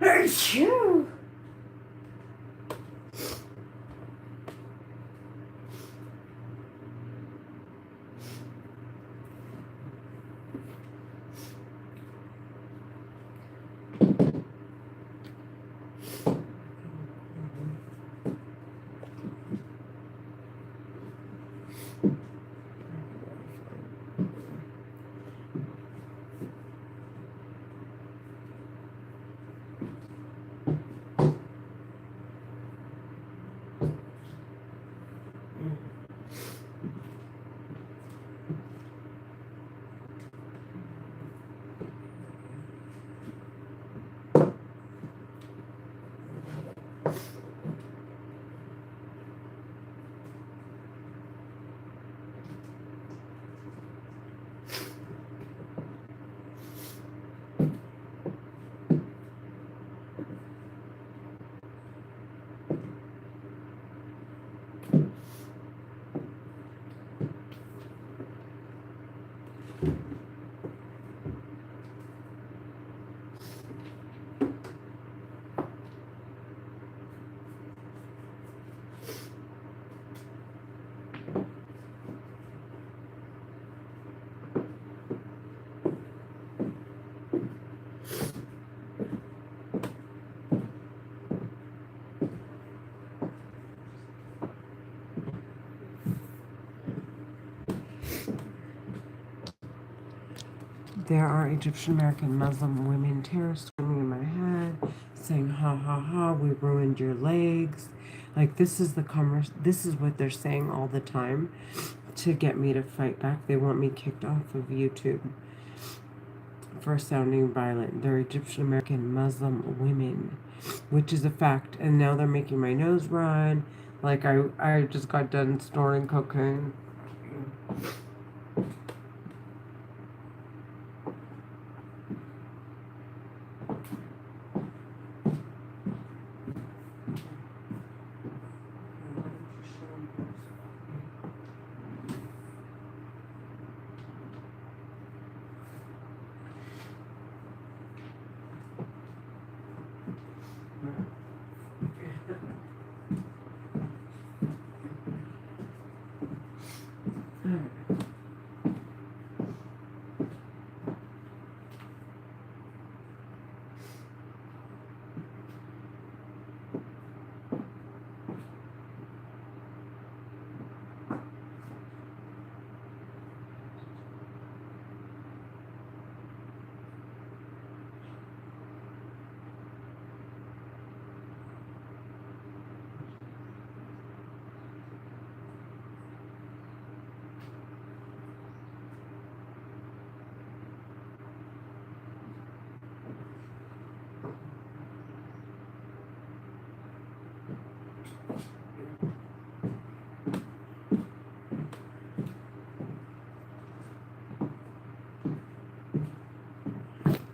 Achoo! There are Egyptian American Muslim women terrorists screaming in my head, saying, ha ha ha, we ruined your legs. Like, this is the this is what they're saying all the time to get me to fight back. They want me kicked off of YouTube for sounding violent. They're Egyptian American Muslim women, which is a fact. And now they're making my nose run. Like, I just got done snorting cocaine.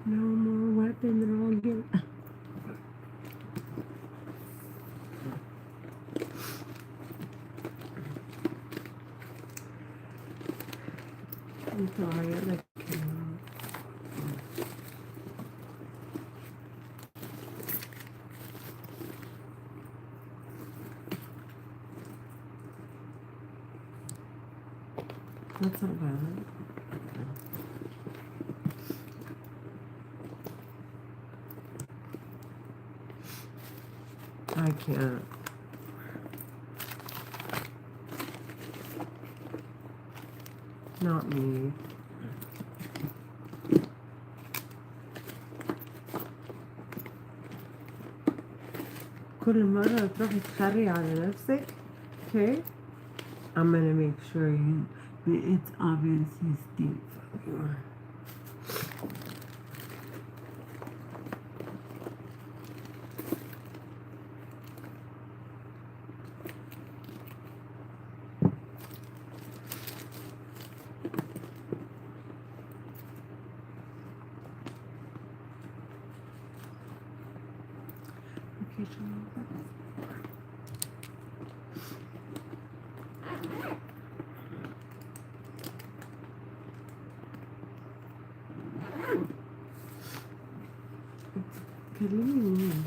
No more weapons and all get. I'm sorry, I like that's not bad. I can't. Not me. كل مرة تروحي تخري على نفسك. Okay? I'm gonna make sure it's obvious you stink. Okay, كلمني مين؟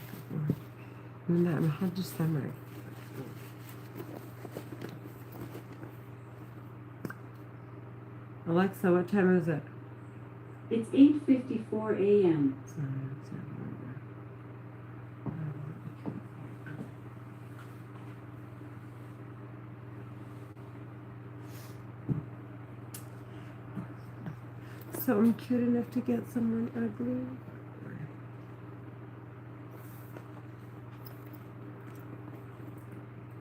لا محدش سمعك. Alexa, what time is it? It's 8:54 a.m. So I'm cute enough to get someone ugly.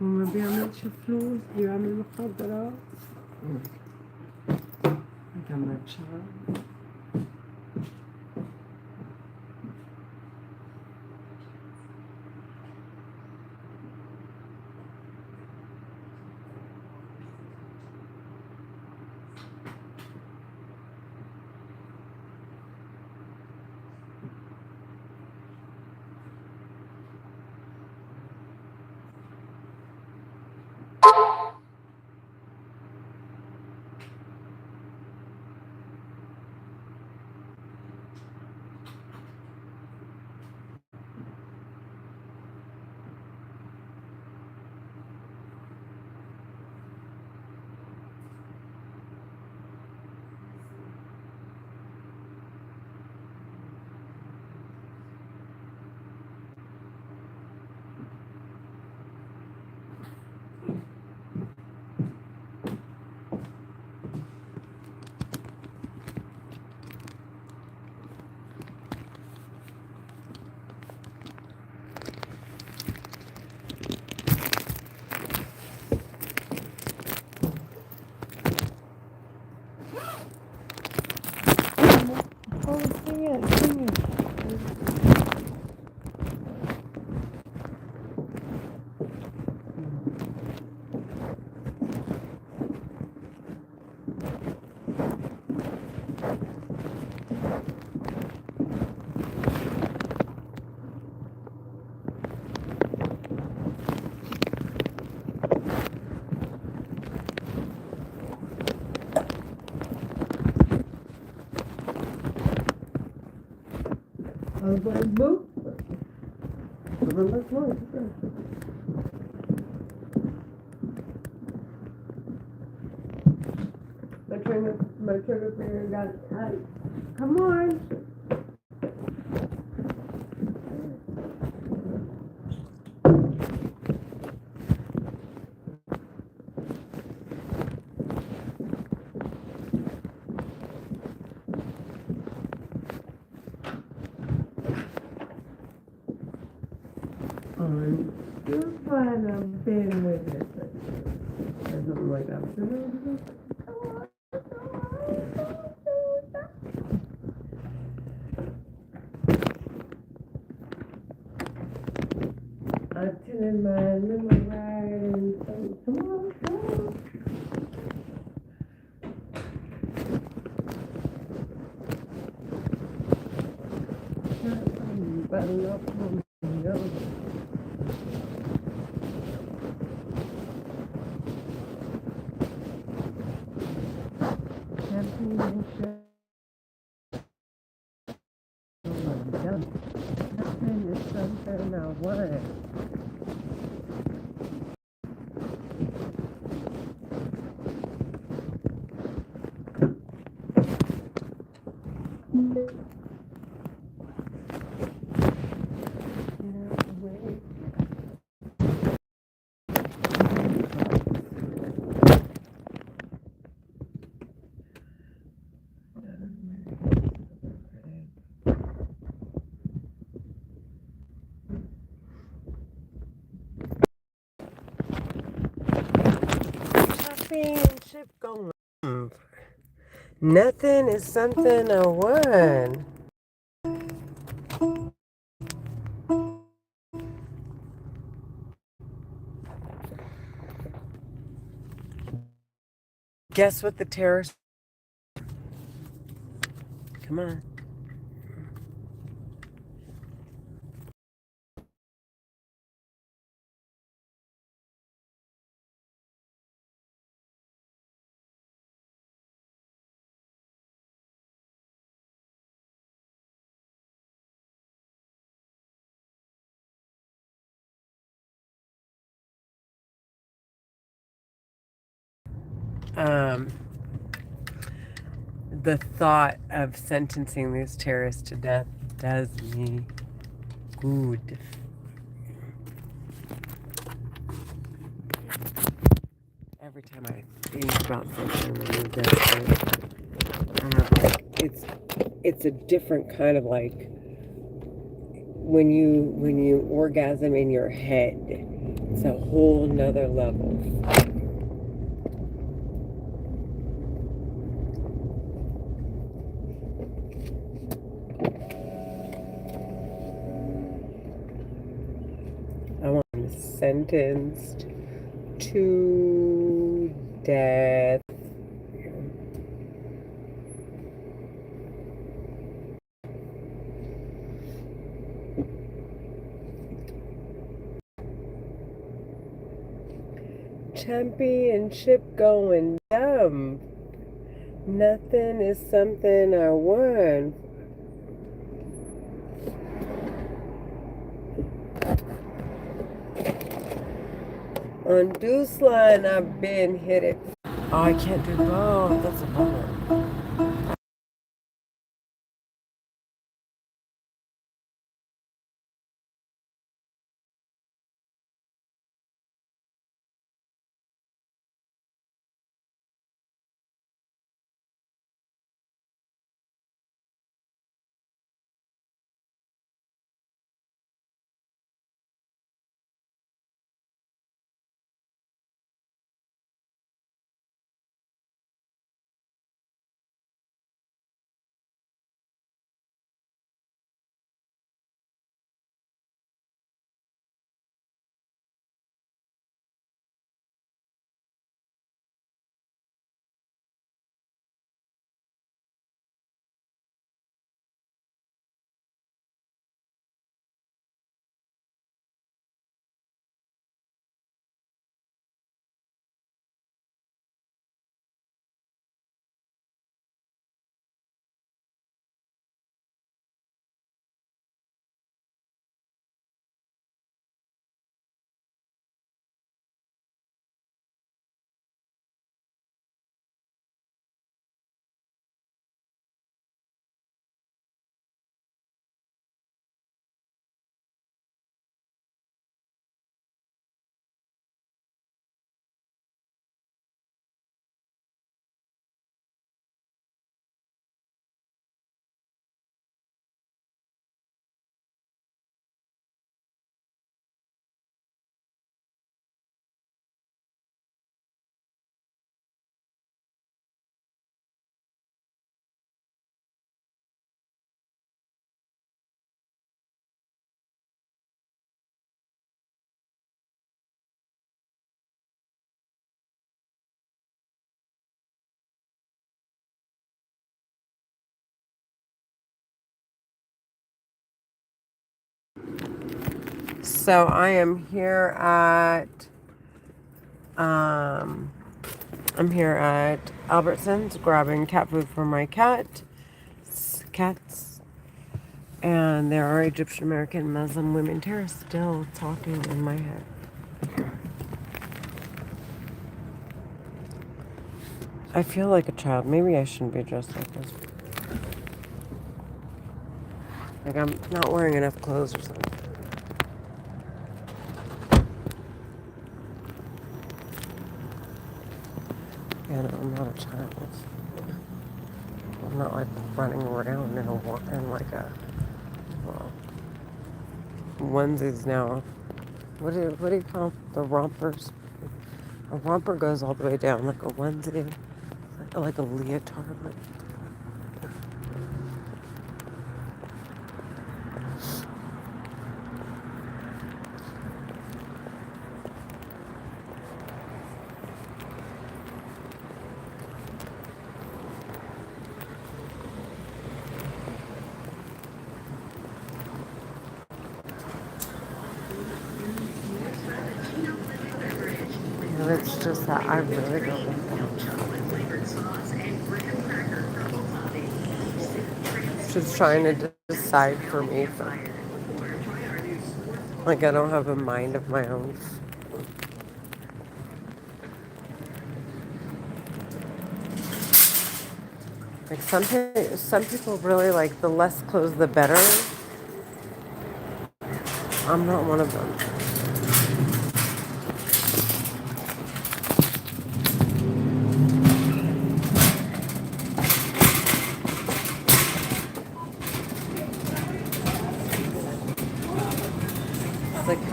وما بيعملش فلوس بيعمل مخدرات. جنب شغل. was like, boo. Let's go. My trigger finger got tight. Come on. I'm still fine. I've been with it. Or something like that. I'm telling my little ride and say, come on, come on. Button up from the other. Camping and shit. Nothing is something I want. Championship going. Nothing is something I want. Guess what the terrorists? Come on. Um, the thought of sentencing these terrorists to death does me good. Every time I think about something like that, I have like it's a different kind of like when you orgasm in your head. It's a whole nother level. I want him sentenced to death. Championship going dumb. Nothing is something I want. On Deuce Line, I've been hit it. Oh, I can't do both. That's a bummer. So I am here at um I'm here at Albertsons grabbing cat food for my cats, and there are Egyptian American Muslim women terrorists still talking in my head. I feel like a child. Maybe I shouldn't be dressed like this. Like I'm not wearing enough clothes or something. Yeah, no, I'm not a child. I'm not like running around in like a well, onesies now. What do you call the rompers? A romper goes all the way down like a onesie, like a leotard. And it's just that I really don't want She's trying to decide for me. Like I don't have a mind of my own. Like some people really like the less clothes the better. I'm not one of them. It's like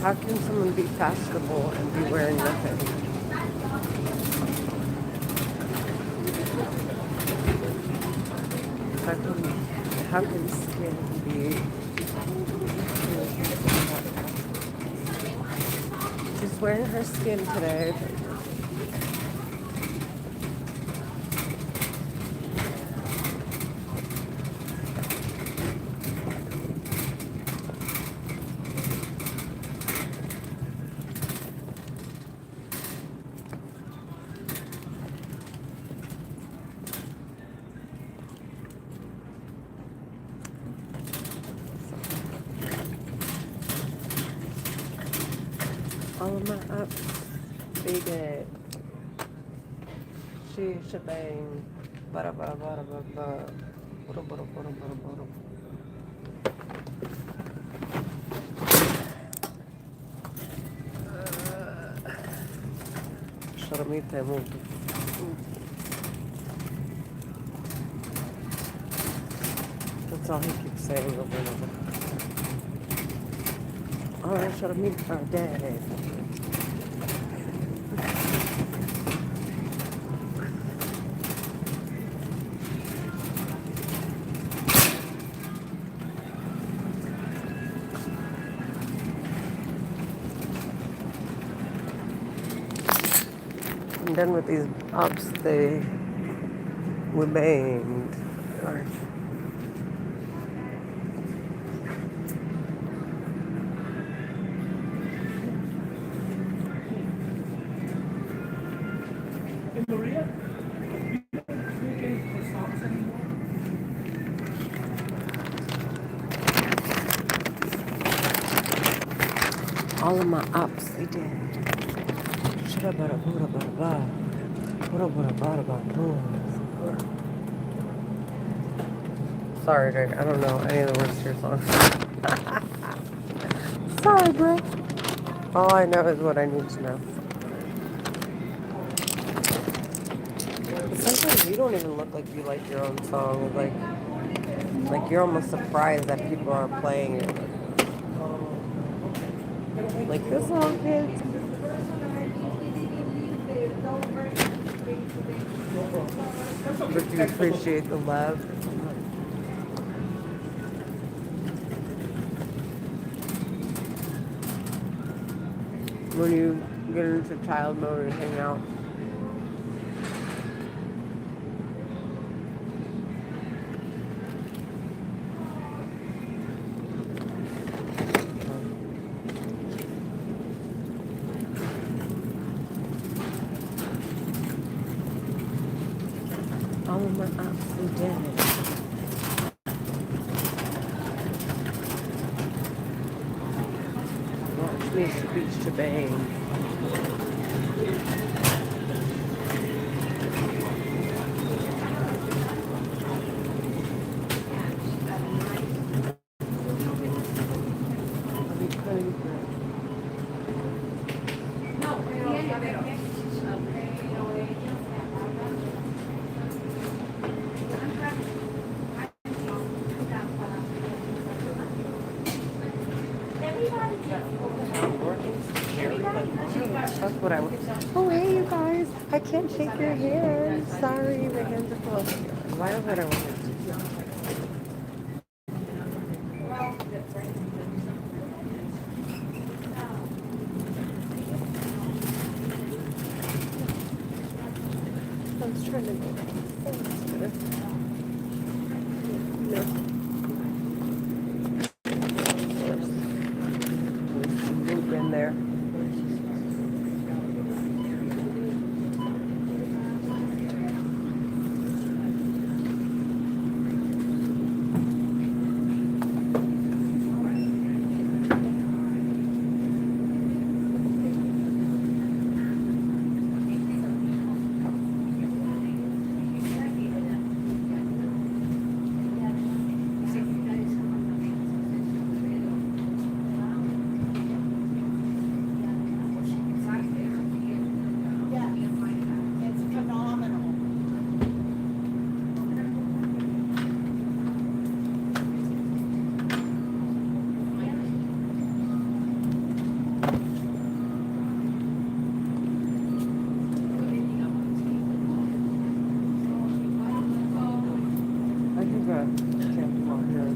how can someone be fashionable and be wearing nothing? How can how can skin be? She's wearing her skin today. All of my ups, they did. She shebang. Bada bada bada bada bada. Bada bada bada bada bada. Sharamite molto. That's all he keeps saying over and over. Oh, sharamite day. I'm done with these ups. They remained. All of my ups, they did. Shoulda, bada, bada, bada, bada. Bada, bada, bada, bada, bada. Sorry, Drake. I don't know any of the words to your song. Sorry, bro. All I know is what I need to know. But sometimes you don't even look like you like your own song. Like you're almost surprised that people are playing it. Like this song, kids. But you appreciate the love. When you get into child mode and hang out. my absolute dead. Watch me speech to bang. I'll be cutting through. That's what I want. Oh, hey, you guys. I can't shake your hand. Sorry, my hands are full. Why would I want to? I was trying to go faster. No. Of course. Move in there. I think camp on here.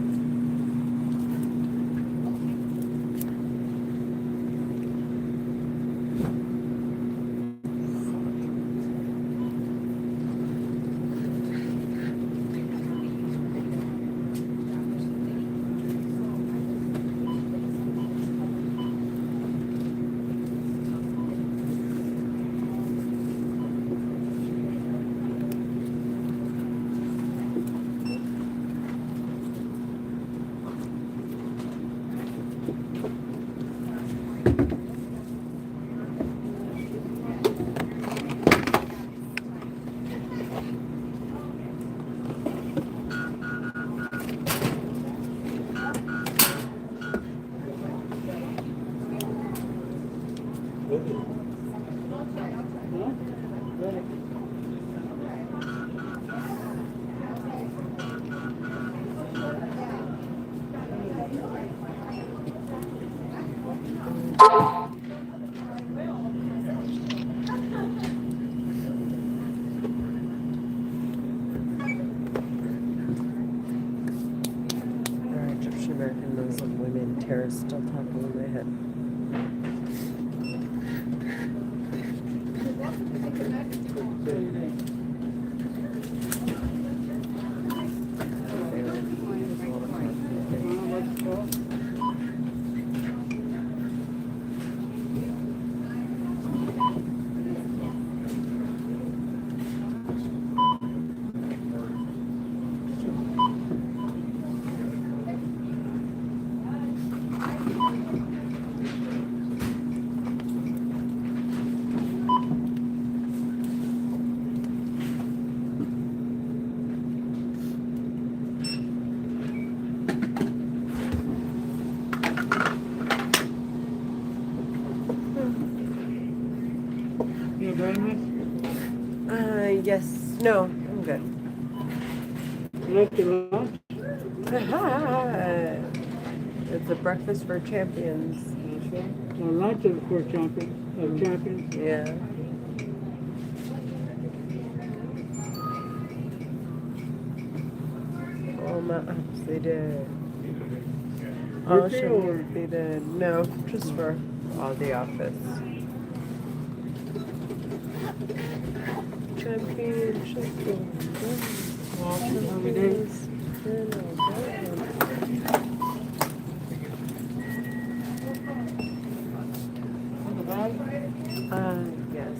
Alright, Egyptian American Muslim women terrorists still talking in my head. You done Yes. No, I'm good. with? Left your lunch? It's a breakfast for champions. That's right. No, lunch is for champions. Yeah. Oh my ups, they did. Oh, Birthday sure, or- they did. No, just for all the office. Championship. Awesome, every day. On the bag? Yes.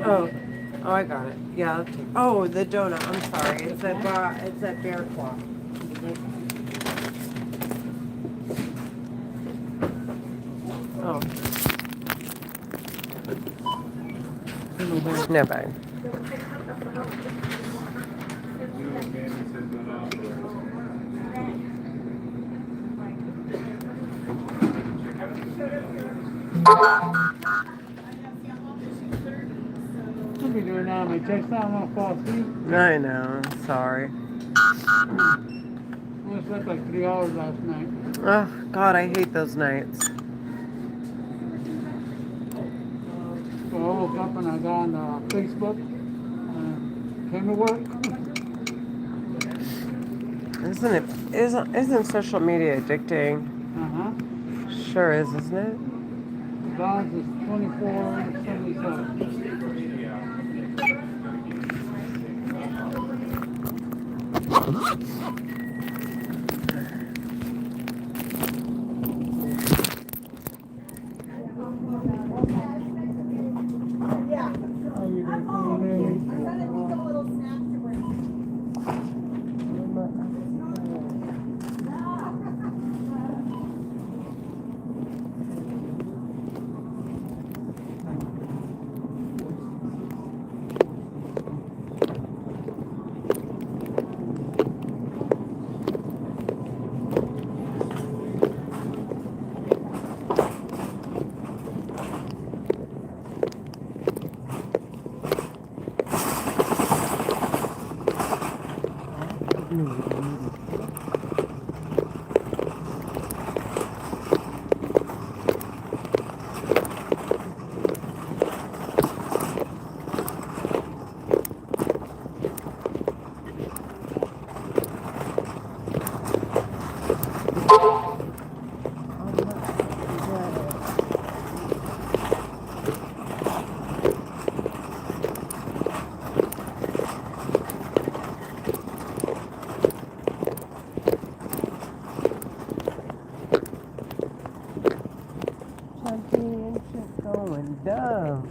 Oh, I got it. Yeah. Oh, the donut. I'm sorry. It's that it's that bear claw. Oh, no bad. I'll be doing that on my text. I don't want to fall asleep. I know. Sorry. I only slept like 3 hours last night. Oh God, I hate those nights. So I woke up and I got on Facebook. Came to work. Isn't social media addicting? Sure is, isn't it? The balance is 24.77. Going dumb.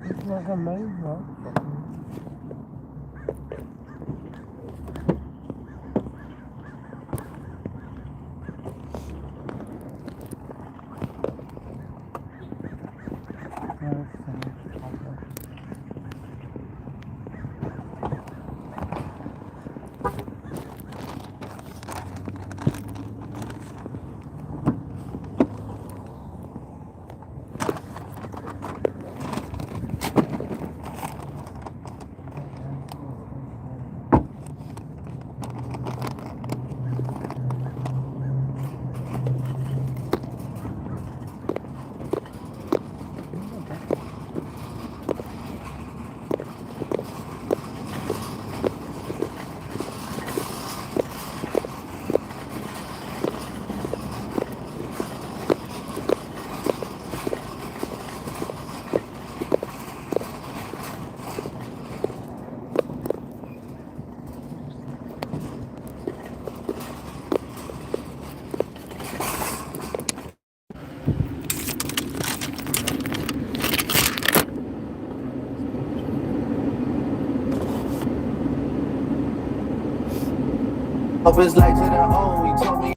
It's like a main rock. Hope it's like to their own. We told me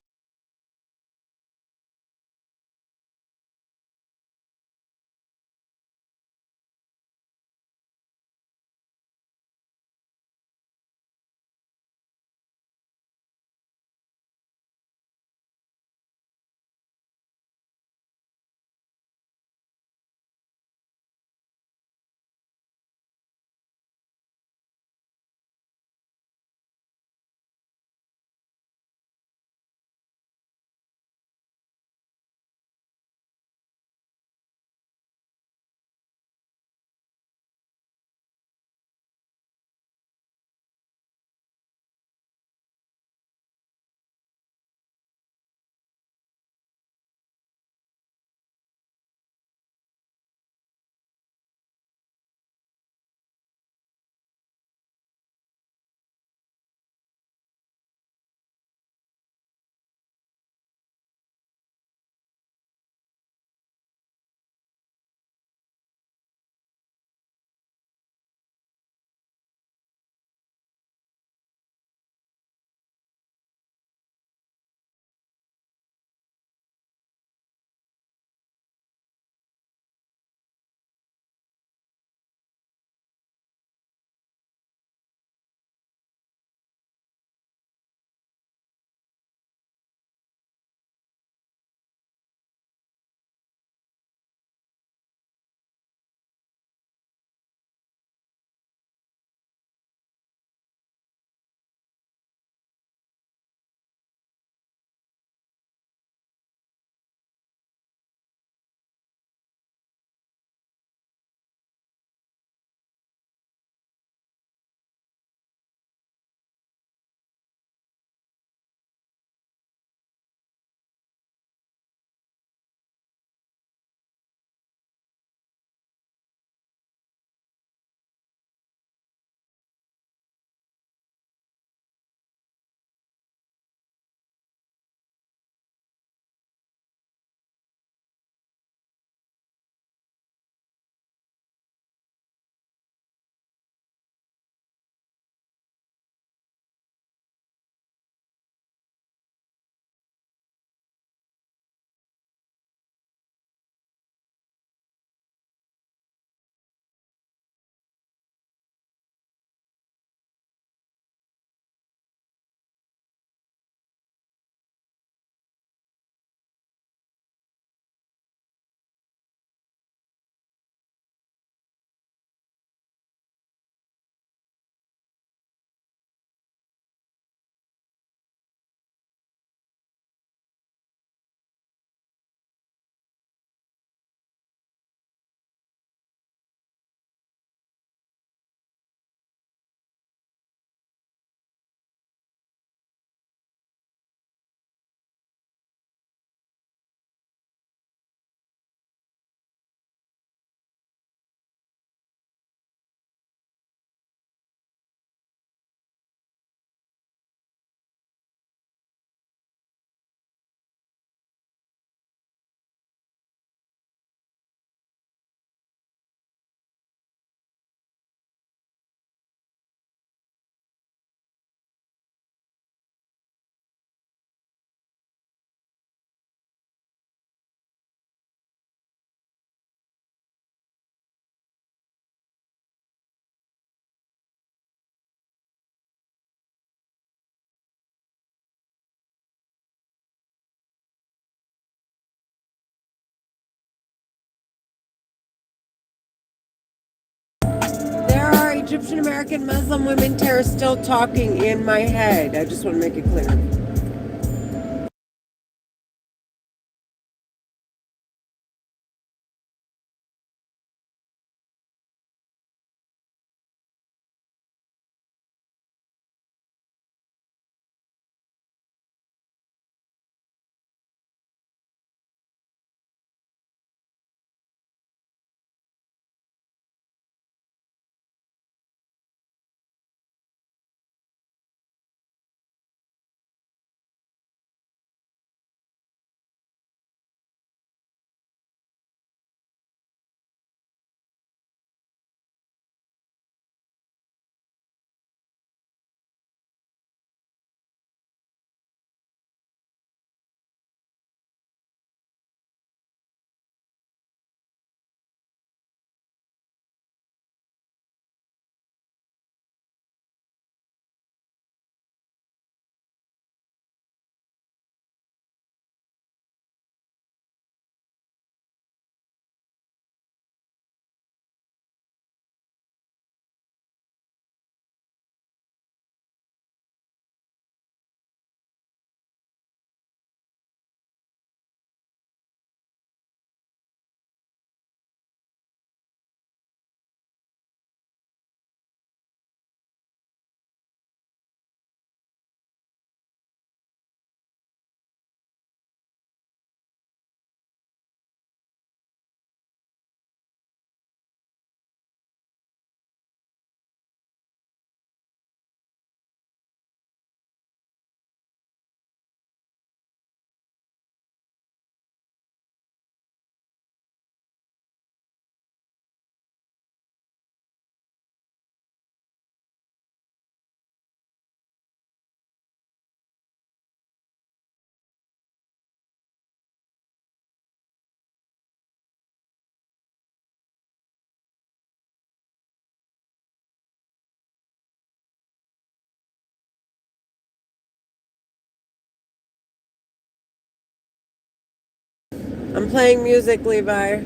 Egyptian American Muslim women terrorists still talking in my head. I just want to make it clear. I'm playing music, Levi.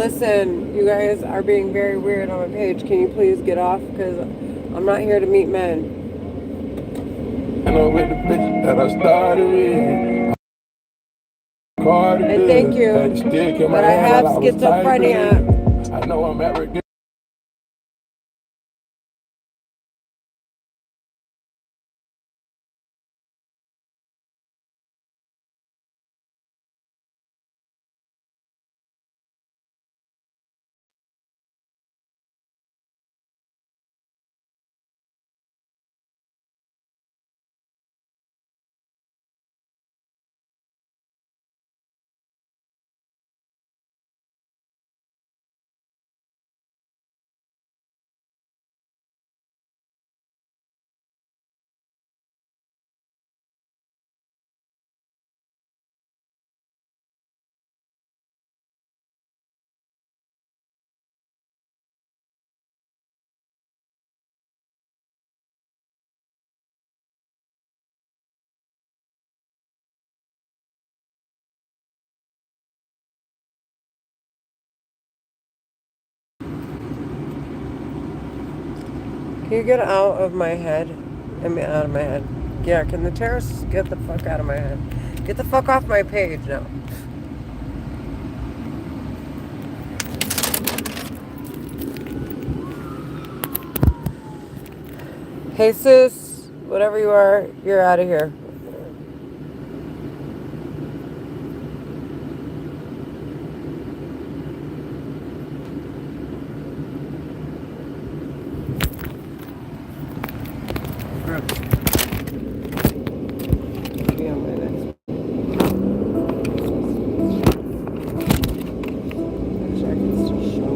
Listen, you guys are being very weird on my page. Can you please get off? Because I'm not here to meet men. I know with the bitch that I started with. And thank you, but I have schizophrenia. I know I'm at Can you get out of my head? I mean, out of my head. Yeah, can the terrorists get the fuck out of my head? Get the fuck off my page now. Hey sis, whatever you are, you're out of here. Be on my next. Actually, I can still show.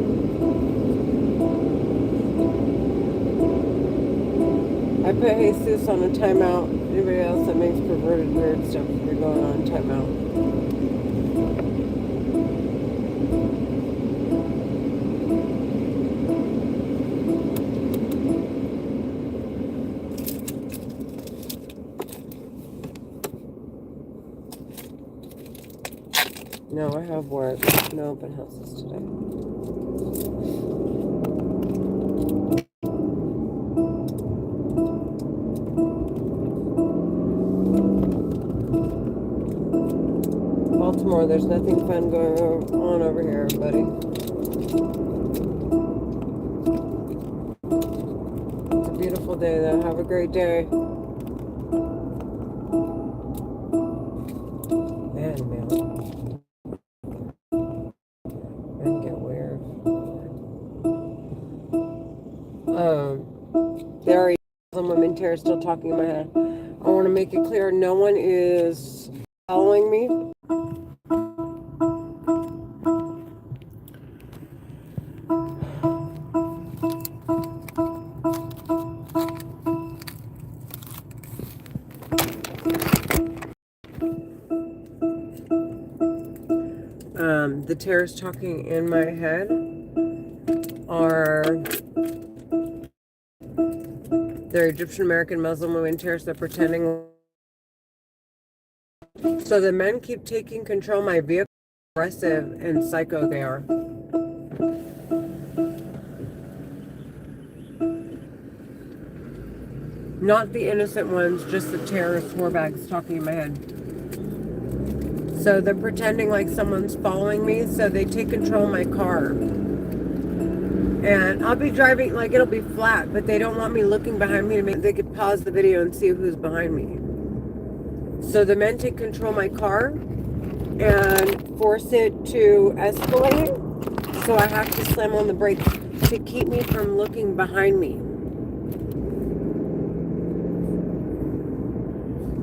I put Jesus on a timeout. Anybody else that makes perverted weird stuff, you're going on timeout. No, I have work. No open houses today. Baltimore, there's nothing fun going on over here, buddy. It's a beautiful day, though. Have a great day. Man. Men get weird. There are some women terror still talking in my head. I want to make it clear, no one is following me. The terrorists talking in my head are they're Egyptian American Muslim women terrorists that are pretending. So the men keep taking control of my vehicle. Aggressive and psycho they are. Not the innocent ones, just the terrorist whorebags talking in my head. So they're pretending like someone's following me, so they take control of my car. And I'll be driving, like it'll be flat, but they don't want me looking behind me to make, they could pause the video and see who's behind me. So the men take control of my car and force it to escalate. So I have to slam on the brakes to keep me from looking behind me.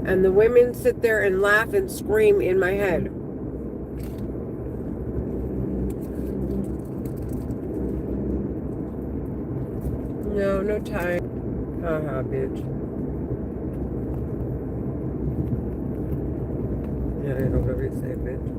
And the women sit there and laugh and scream in my head. No time. Haha, bitch. Yeah, I know whatever you say, bitch.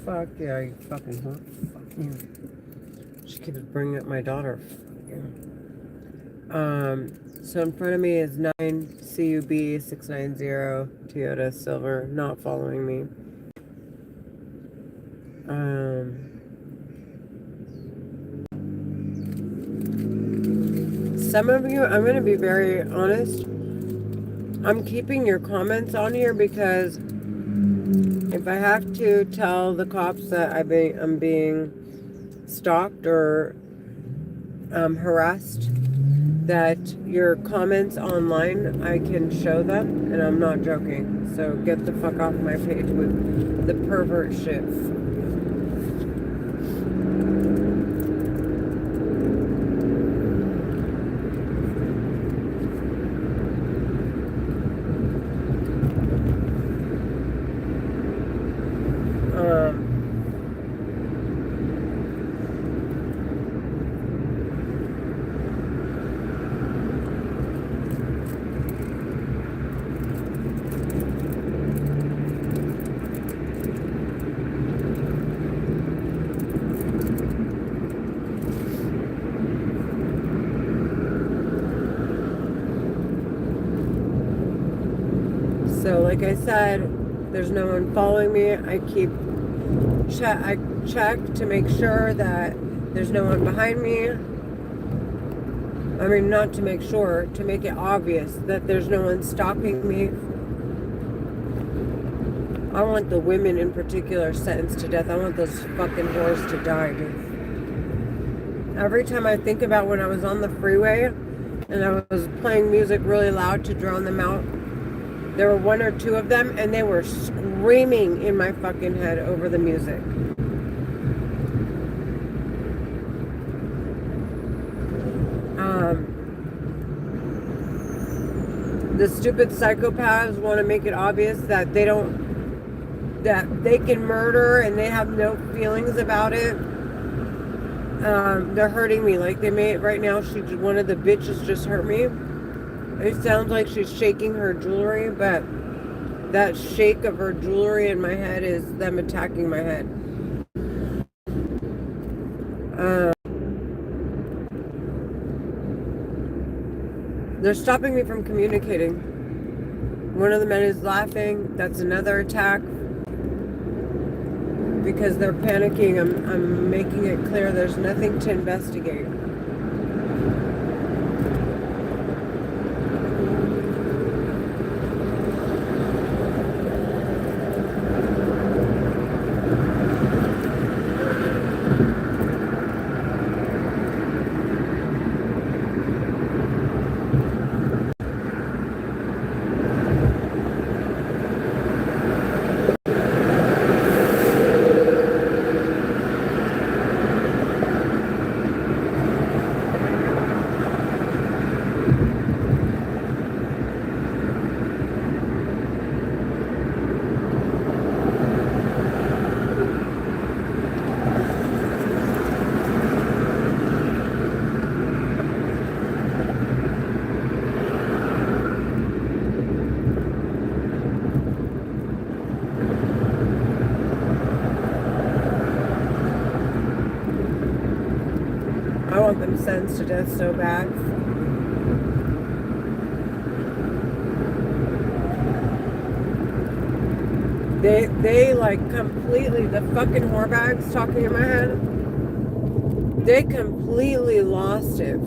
Fuck yeah, you fucking whore. Fuck you. She keeps bringing up my daughter. So in front of me is 9 CUB 690 Toyota Silver, not following me. Some of you, I'm going to be very honest, I'm keeping your comments on here because if I have to tell the cops that I'm being stalked or harassed, that your comments online, I can show them, and I'm not joking. So get the fuck off my page with the pervert shit. So like I said, there's no one following me. I check to make sure that there's no one behind me. I mean, not to make sure, to make it obvious that there's no one stopping me. I want the women in particular sentenced to death. I want those fucking whores to die, dude. Every time I think about when I was on the freeway and I was playing music really loud to drown them out, there were one or two of them, and they were screaming in my fucking head over the music. The stupid psychopaths want to make it obvious that they can murder and they have no feelings about it. They're hurting me. Like right now, one of the bitches just hurt me. It sounds like she's shaking her jewelry, but that shake of her jewelry in my head is them attacking my head. They're stopping me from communicating. One of the men is laughing. That's another attack. Because they're panicking. I'm making it clear there's nothing to investigate. I want them sentenced to death so bad. They like completely, the fucking whorebags talking in my head, they completely lost it. I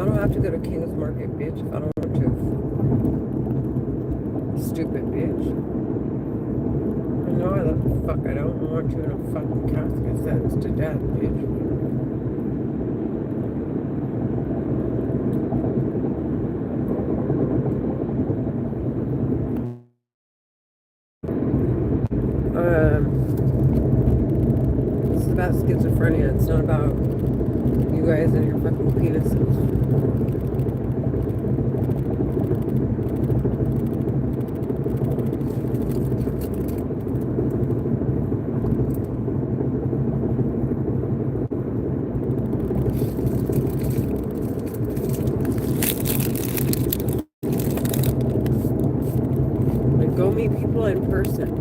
don't have to go to King's Market, bitch, if I don't want to. Stupid bitch. No, the fuck, I don't want you in a fucking casket sentenced to death, bitch. This is about schizophrenia. It's not about you guys and your fucking penises. Go meet people in person.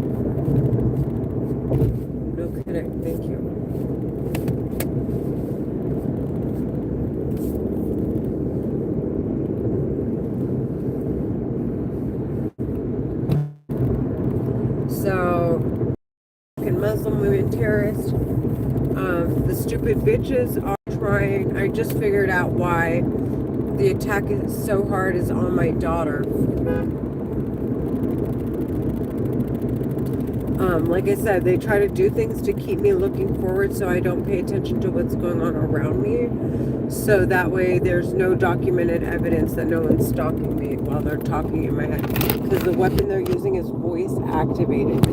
Connect. Thank you. So, fucking Muslim women terrorists. The stupid bitches are trying. I just figured out why the attack is so hard is on my daughter. Like I said, they try to do things to keep me looking forward so I don't pay attention to what's going on around me. So that way there's no documented evidence that no one's stalking me while they're talking in my head. Because the weapon they're using is voice activated.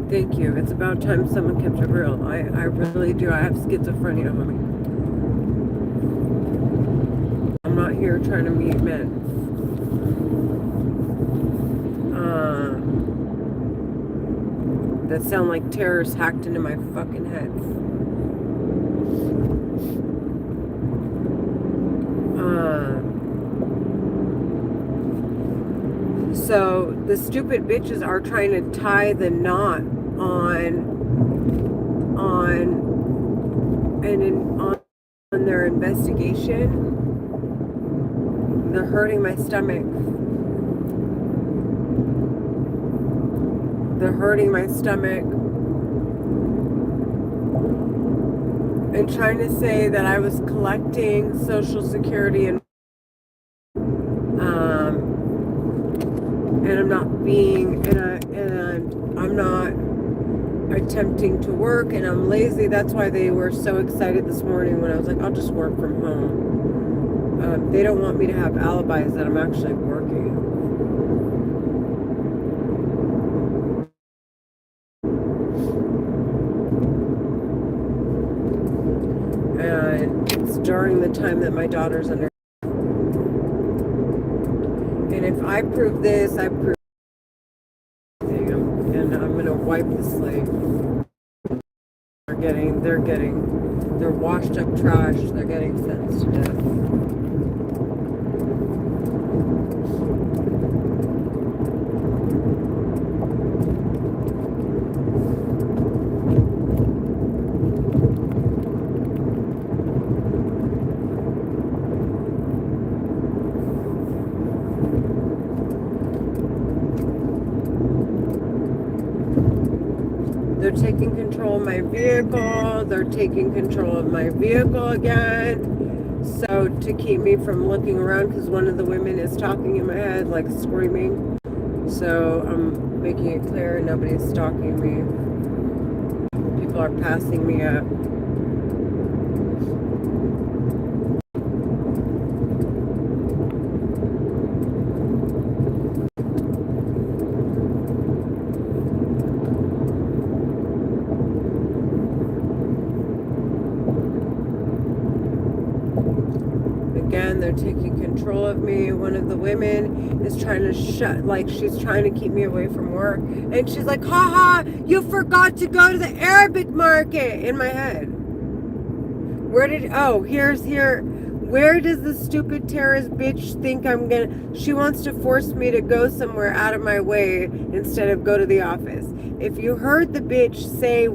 Thank you. It's about time someone kept it real. I really do. I have schizophrenia, homie. I'm not here trying to meet men. That sound like terrorists hacked into my fucking head. So the stupid bitches are trying to tie the knot on their investigation. They're hurting my stomach. They're hurting my stomach. And trying to say that I was collecting Social Security and I'm not being, and I'm not attempting to work, and I'm lazy. That's why they were so excited this morning when I was like, I'll just work from home. They don't want me to have alibis that I'm actually working. And it's during the time that my daughter's under. And if I prove this, I prove everything. And I'm gonna wipe the slate. They're washed up trash. They're getting sentenced to death. They're taking control of my vehicle. They're taking control of my vehicle again. So to keep me from looking around, because one of the women is talking in my head, like screaming. So I'm making it clear nobody's stalking me. People are passing me up. Again, they're taking control of me. One of the women is trying to she's trying to keep me away from work. And she's like, haha, you forgot to go to the Arabic market, in my head. Where does the stupid terrorist bitch think she wants to force me to go somewhere out of my way instead of go to the office. If you heard the bitch say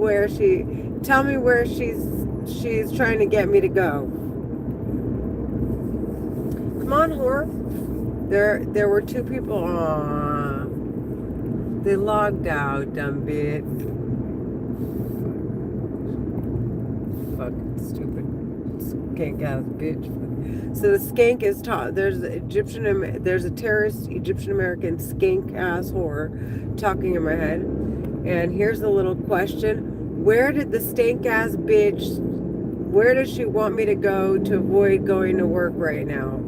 tell me where she's trying to get me to go. Come on, whore. There were two people. Aww. They logged out, dumb bitch. Fucking stupid skank ass bitch. So the skank is there's a terrorist Egyptian American skank ass whore talking in my head. And here's a little question. Where did the stank ass bitch, where does she want me to go to avoid going to work right now?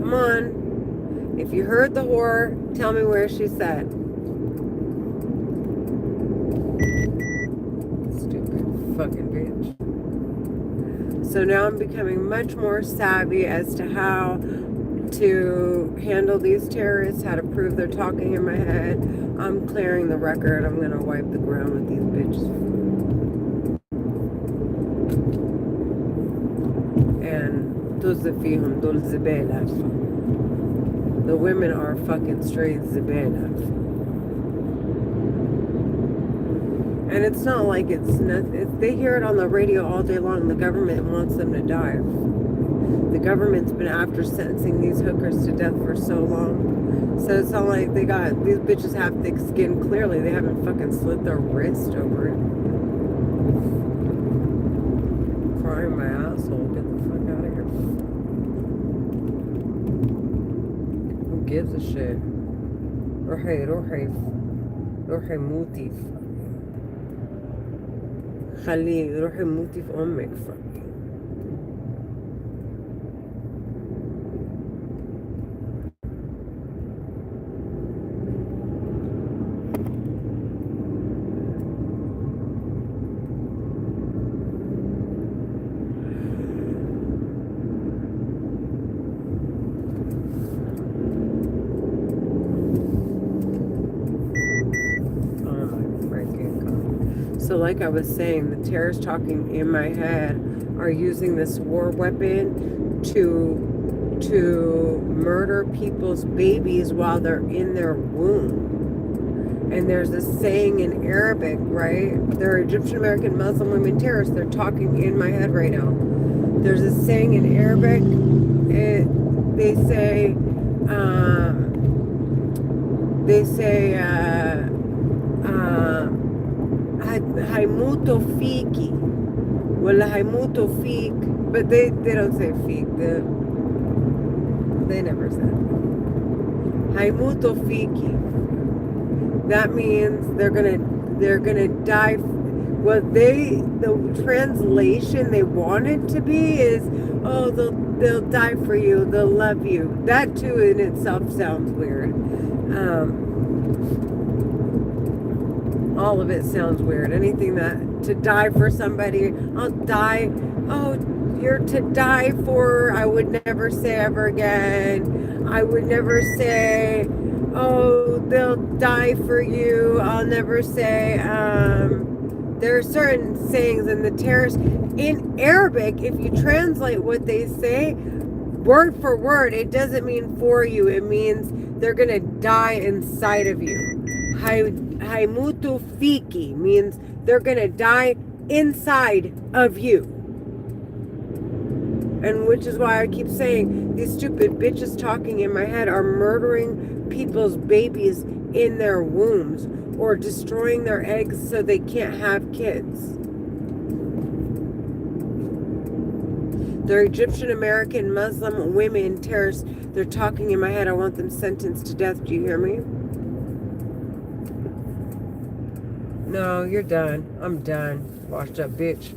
Come on. If you heard the whore, tell me where she's at. Stupid fucking bitch. So now I'm becoming much more savvy as to how to handle these terrorists, how to prove they're talking in my head. I'm clearing the record. I'm going to wipe the ground with these bitches. And طز فيهم دول زبالة. The women are fucking straight زبالة. And it's not like it's nothing. They hear it on the radio all day long. The government wants them to die. The government's been after sentencing these hookers to death for so long. So it's not like these bitches have thick skin. Clearly, they haven't fucking slit their wrist over it. Crying my asshole. Get the fuck out of here. Who gives a shit? روحي موتي. روحي موتي في أمك. So like I was saying, the terrorists talking in my head are using this war weapon to murder people's babies while they're in their womb. And there's this saying in Arabic, right? They're Egyptian American Muslim women terrorists. They're talking in my head right now. There's a saying in Arabic. They say هيموتوا فيكي ولا هيموتوا فيك, but they don't say فيك. They never said هيموتوا فيكي. That means they're gonna die. The translation they want it to be is, oh, they'll die for you, they'll love you. That too in itself sounds weird. All of it sounds weird. Anything that to die for somebody, I'll die. Oh, you're to die for. I would never say ever again. I would never say, oh, they'll die for you. I'll never say. There are certain sayings in the terrorists in Arabic. If you translate what they say word for word, it doesn't mean for you. It means they're gonna die inside of you. Haimutu fiki means they're gonna die inside of you. And which is why I keep saying these stupid bitches talking in my head are murdering people's babies in their wombs or destroying their eggs so they can't have kids. They're Egyptian American Muslim women terrorists. They're talking in my head. I want them sentenced to death. Do you hear me? No, you're done. I'm done. Washed up bitch.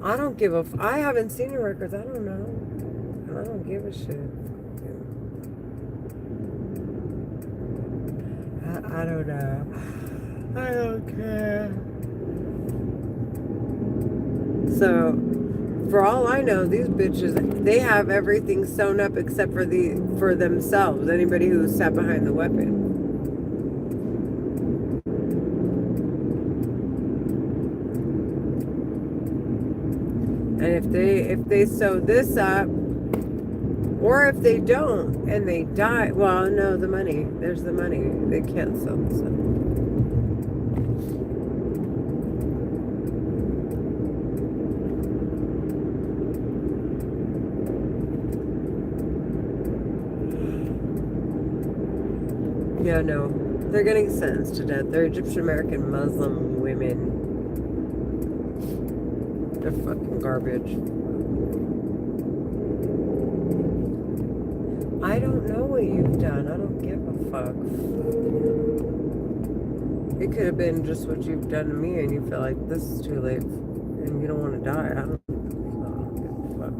I don't give a I haven't seen your records. I don't know. I don't give a shit. I don't know. I don't care. So, for all I know, these bitches, they have everything sewn up except for themselves. Anybody who sat behind the weapon. And if they sew this up, or if they don't and they die, well, no, the money. There's the money. They can't sew this up. Yeah, no. They're getting sentenced to death. They're Egyptian American Muslim women. They're fucking garbage. I don't know what you've done. I don't give a fuck. It could have been just what you've done to me and you feel like this is too late and you don't want to die. I don't give a fuck.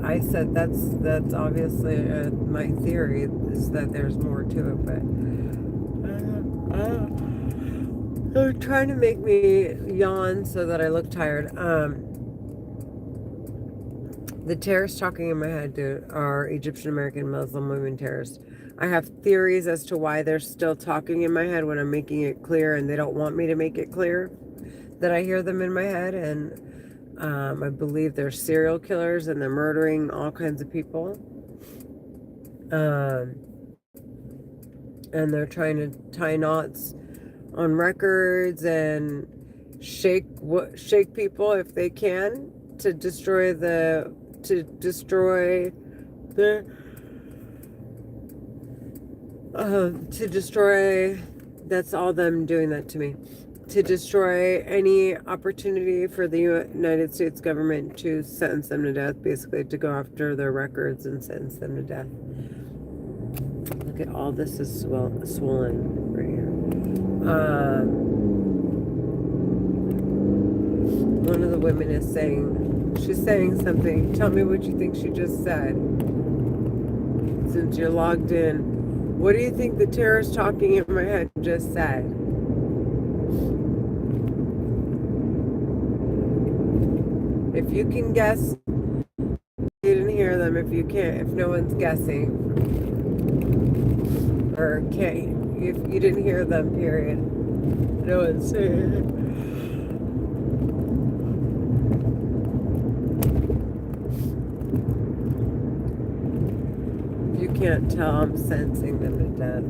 I said that's obviously my theory is that there's more to it, but they're trying to make me yawn so that I look tired. The terrorists talking in my head, dude, are Egyptian American Muslim women terrorists. I have theories as to why they're still talking in my head when I'm making it clear, and they don't want me to make it clear that I hear them in my head. And I believe they're serial killers and they're murdering all kinds of people. And they're trying to tie knots on records and shake people if they can to destroy the that's all them doing that to me, to destroy any opportunity for the United States government to sentence them to death, basically to go after their records and sentence them to death. Look at all this is swollen right here. One of the women is she's saying something. Tell me what you think she just said. Since you're logged in, what do you think the terrorist talking in my head just said? If you can guess, you didn't hear them. If you can't, if no one's guessing, or can't, if you didn't hear them, period. No one's saying it. Can't tell, I'm sensing them to death.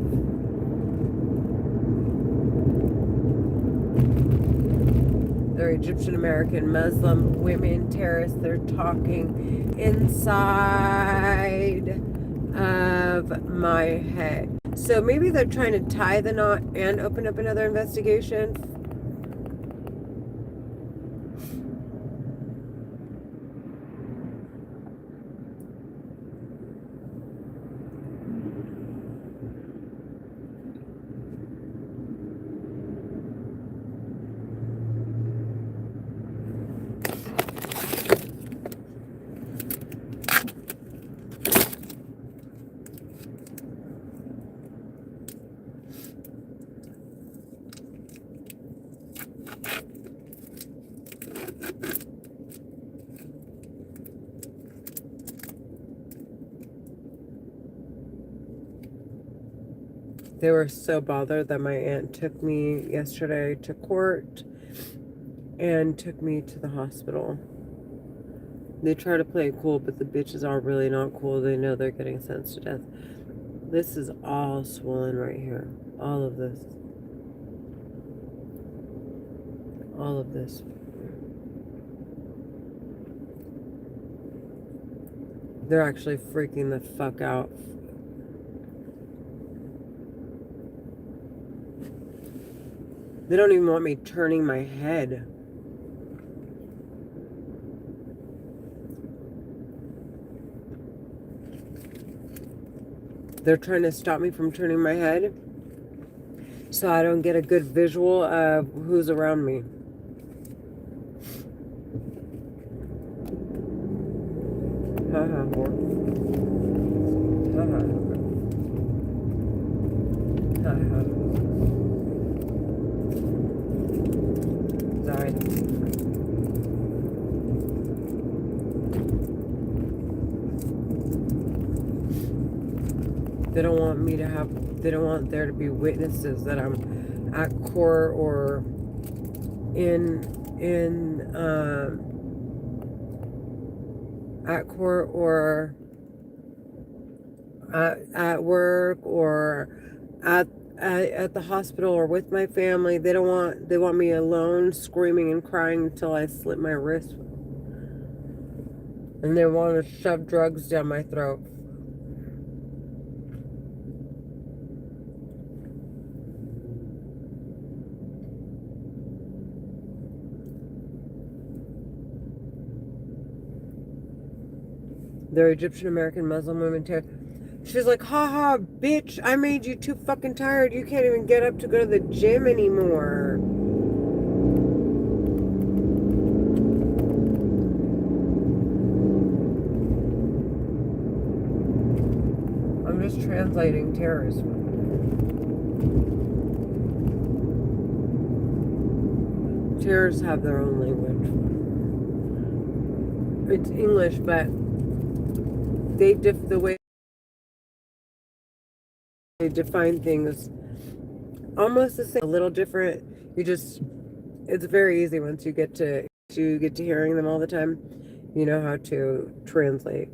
They're Egyptian American Muslim women terrorists. They're talking inside of my head. So maybe they're trying to tie the knot and open up another investigation. They were so bothered that my aunt took me yesterday to court and took me to the hospital. They try to play it cool, but the bitches are really not cool. They know they're getting sentenced to death. This is all swollen right here. All of this. All of this. They're actually freaking the fuck out. They don't even want me turning my head. They're trying to stop me from turning my head so I don't get a good visual of who's around me. Haha, whore. Haha. Haha. Sorry. They don't want me to have, they don't want there to be witnesses that I'm at court or at court or at work or at the hospital or with my family. They want me alone screaming and crying until I slit my wrist. And they want to shove drugs down my throat. They're Egyptian American Muslim women too. She's like, haha, bitch, I made you too fucking tired. You can't even get up to go to the gym anymore. I'm just translating terrorism. Terrorists have their own language. It's English, but the way they define things almost the same, a little different. It's very easy once you get to hearing them all the time. You know how to translate.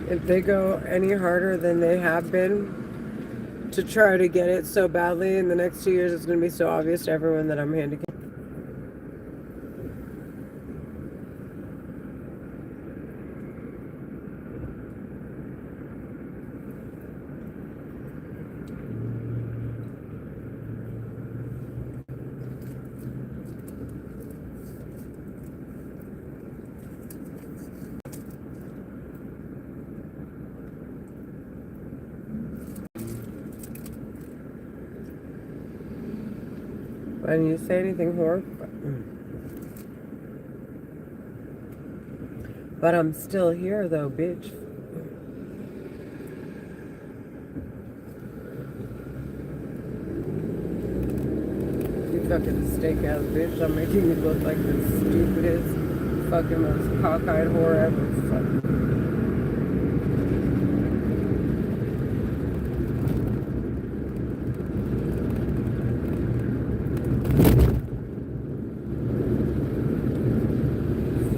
If they go any harder than they have been to try to get it so badly in the next 2 years, it's going to be so obvious to everyone that I'm handicapped. When you say anything horrible, but I'm still here though, bitch. You fucking steak ass bitch. I'm making you look like the stupidest, fucking most cockeyed whore ever. Fuck.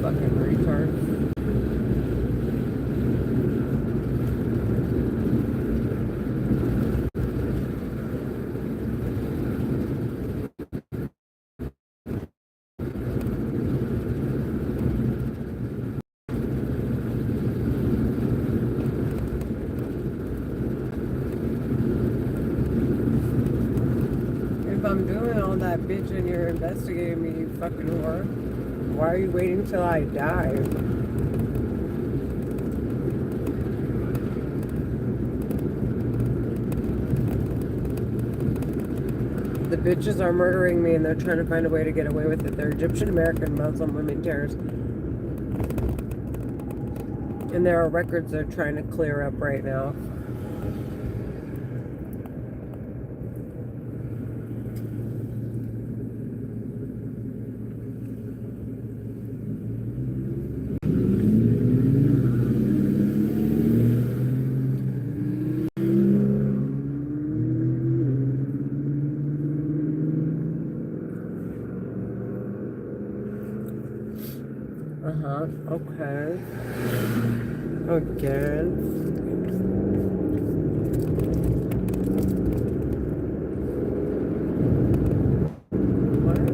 Fucking retard. If I'm doing all that bitch and you're investigating me, you fucking whore, why are you waiting till I die? The bitches are murdering me and they're trying to find a way to get away with it. They're Egyptian American Muslim women terrorists. And there are records they're trying to clear up right now. Okay. Again. What?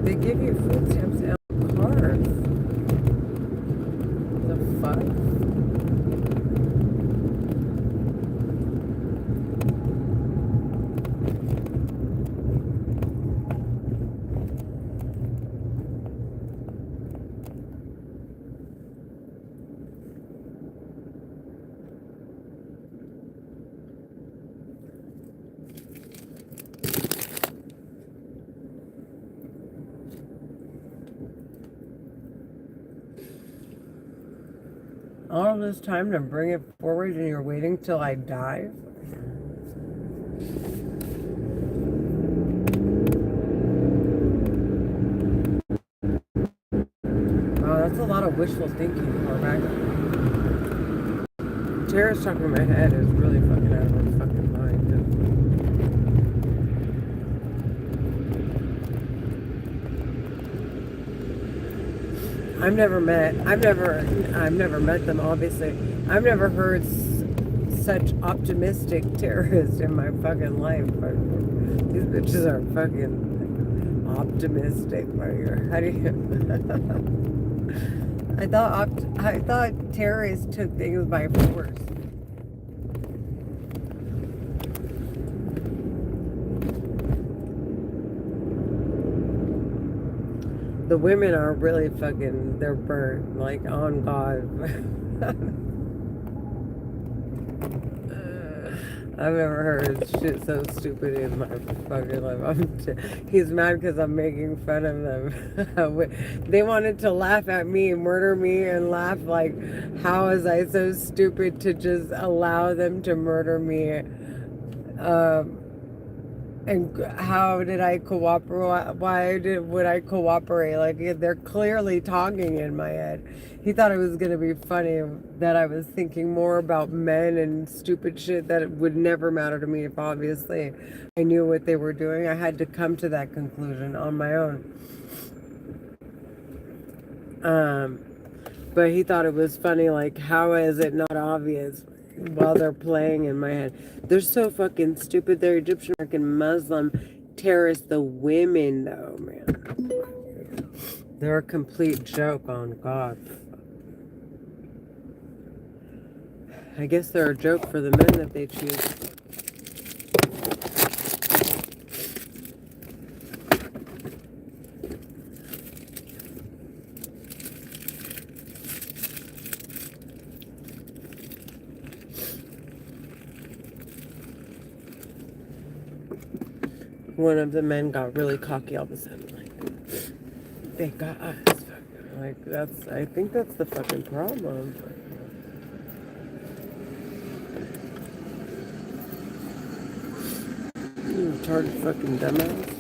They give you food stamps and cars. The fuck? All this time to bring it forward and you're waiting till I die? Wow, that's a lot of wishful thinking, Cormac. Terrorist talking in my head is really fucking out of my fucking mind. I've never met them, obviously. I've never heard such optimistic terrorists in my fucking life. These bitches are fucking optimistic. How do you... I thought terrorists took things by force. The women are really fucking, they're burnt, like, on God. I've never heard shit so stupid in my fucking life. He's mad because I'm making fun of them. They wanted to laugh at me, murder me, and laugh like, how was I so stupid to just allow them to murder me? And how did I cooperate? Would I cooperate? Like, they're clearly talking in my head. He thought it was gonna be funny that I was thinking more about men and stupid shit that would never matter to me if obviously I knew what they were doing. I had to come to that conclusion on my own. But he thought it was funny, like, how is it not obvious while they're playing in my head? They're so fucking stupid. They're Egyptian American Muslim terrorists. The women, though, man. They're a complete joke on God. I guess they're a joke for the men that they choose. One of the men got really cocky all of a sudden, like, they got us. Like, I think that's the fucking problem. You retarded fucking dumbass.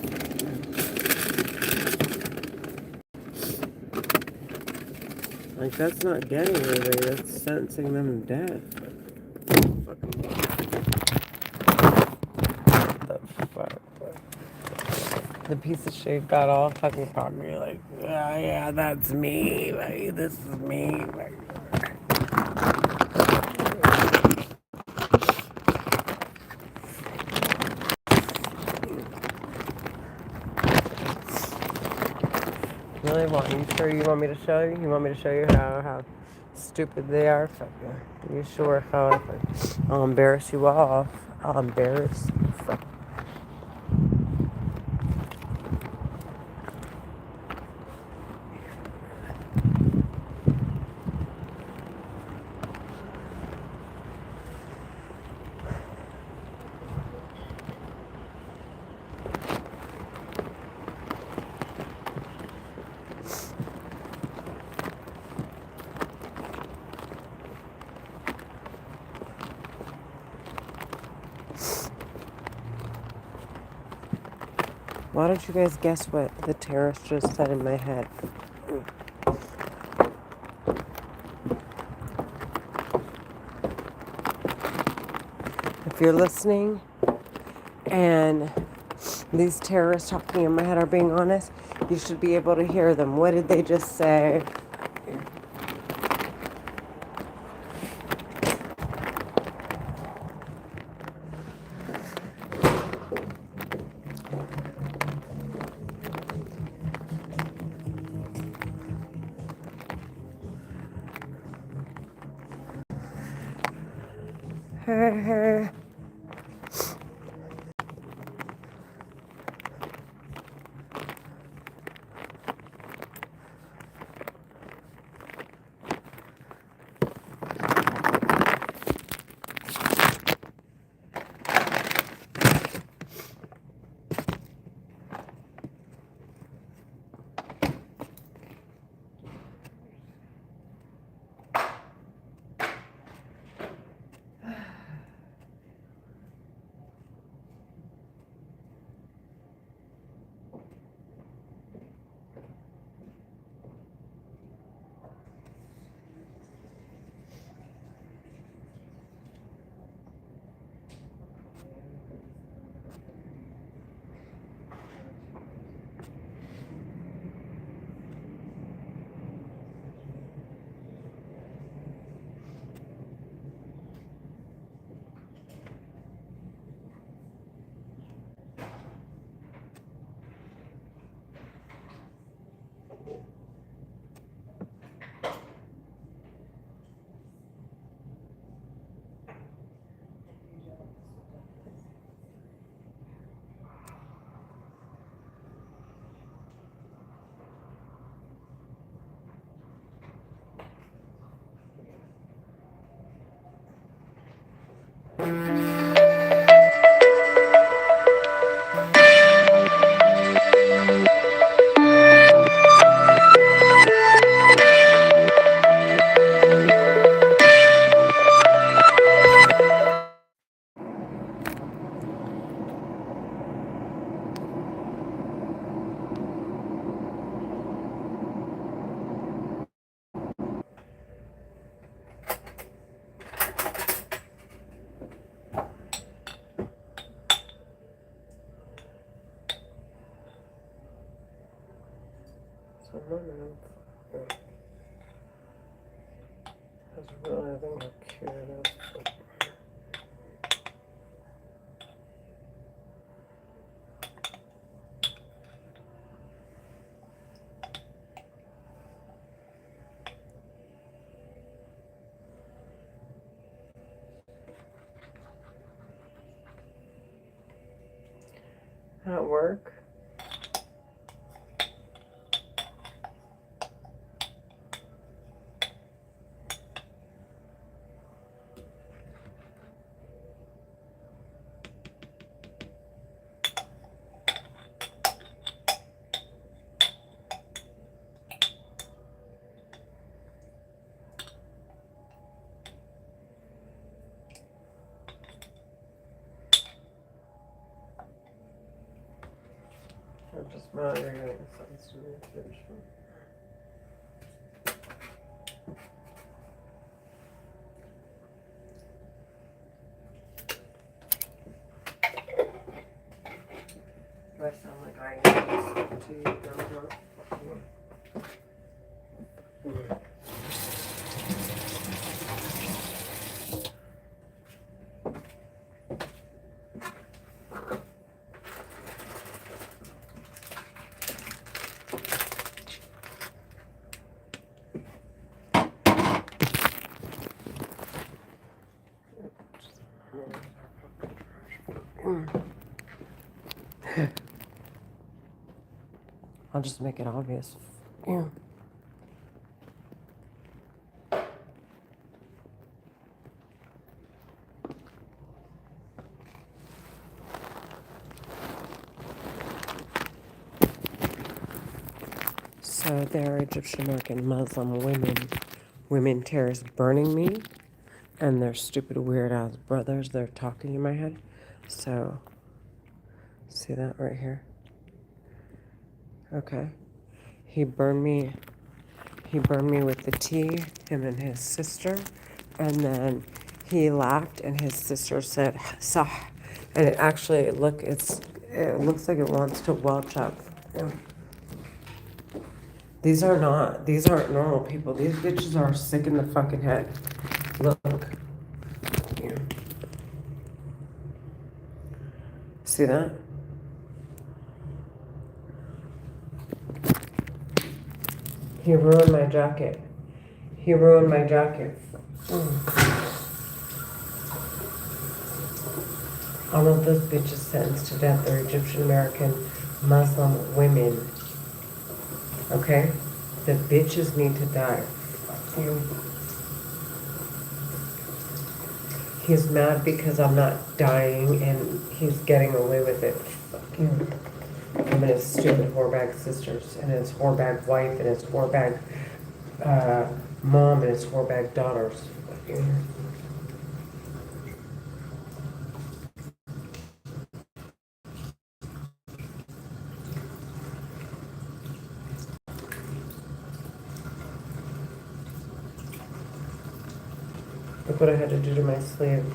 Like, that's not getting anybody, that's sentencing them to death. Fucking the fuck? The piece of shit got all fucking cocky, like, yeah, that's me, like, this is me, like. Really? You want me to show you? You want me to show you how stupid they are? Fuck yeah. You sure? I'll embarrass you all. I'll embarrass you. Fuck. Why don't you guys guess what the terrorist just said in my head? If you're listening and these terrorists talking in my head are being honest, you should be able to hear them. What did they just say? Hey. So I'm wondering if I was realizing how cute it is. At work, I'm just moderating sense to me. Do I sound like I am to you? I'll just make it obvious. Yeah. So there are Egyptian American Muslim women terrorists burning me, and their stupid weird ass brothers. They're talking in my head. So, see that right here? Okay. He burned me. He burned me with the tea. Him and his sister, and then he laughed, and his sister said "sah," and it looks like it wants to welch up. Yeah. These aren't normal people. These bitches are sick in the fucking head. Look. Yeah. See that? He ruined my jacket. He ruined my jacket. All of those bitches sentenced to death are Egyptian American Muslim women. Okay? The bitches need to die. Fuck you. He's mad because I'm not dying and he's getting away with it. Fuck you. Him and his stupid whorebag sisters and his whorebag wife and his whorebag mom and his whorebag daughters. Fuck you. Look what I had to do to my sleeve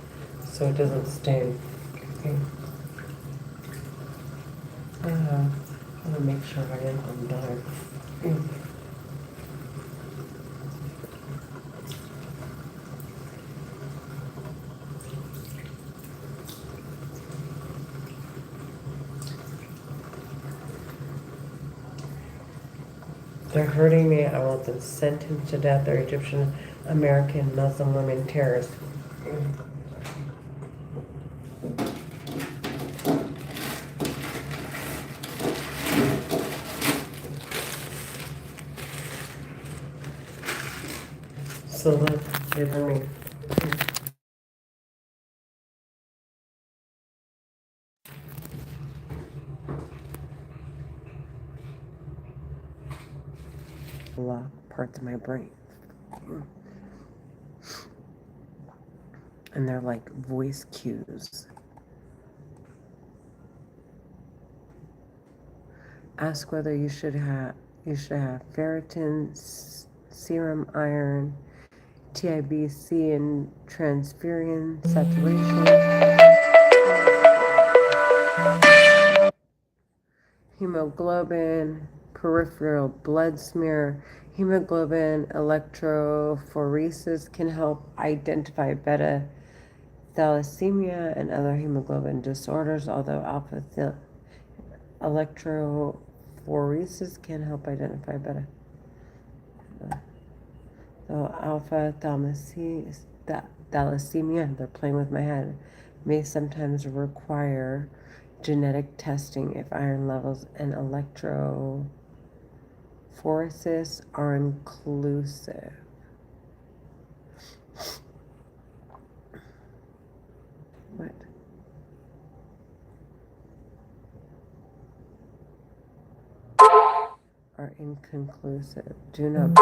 so it doesn't stain. Okay. I'm gonna make sure I am done. They're hurting me. I want them sentenced to death. They're Egyptian American Muslim women terrorists. So look, they bring me block parts of my brain. And they're like voice cues. Ask whether you should have ferritin, serum iron, TIBC, and transferrin saturation, hemoglobin, peripheral blood smear. Hemoglobin electrophoresis can help identify beta thalassemia and other hemoglobin disorders, although alpha electrophoresis can help identify beta. So alpha thalassemia, they're playing with my head, may sometimes require genetic testing if iron levels and electrophoresis are inclusive. What? Are inconclusive. Do not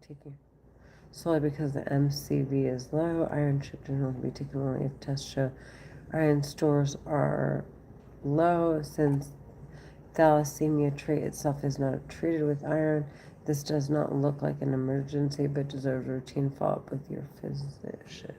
take it solely because the MCV is low. Iron should generally be taken only if tests show iron stores are low. Since thalassemia trait itself is not treated with iron, this does not look like an emergency but deserves routine follow-up with your physician.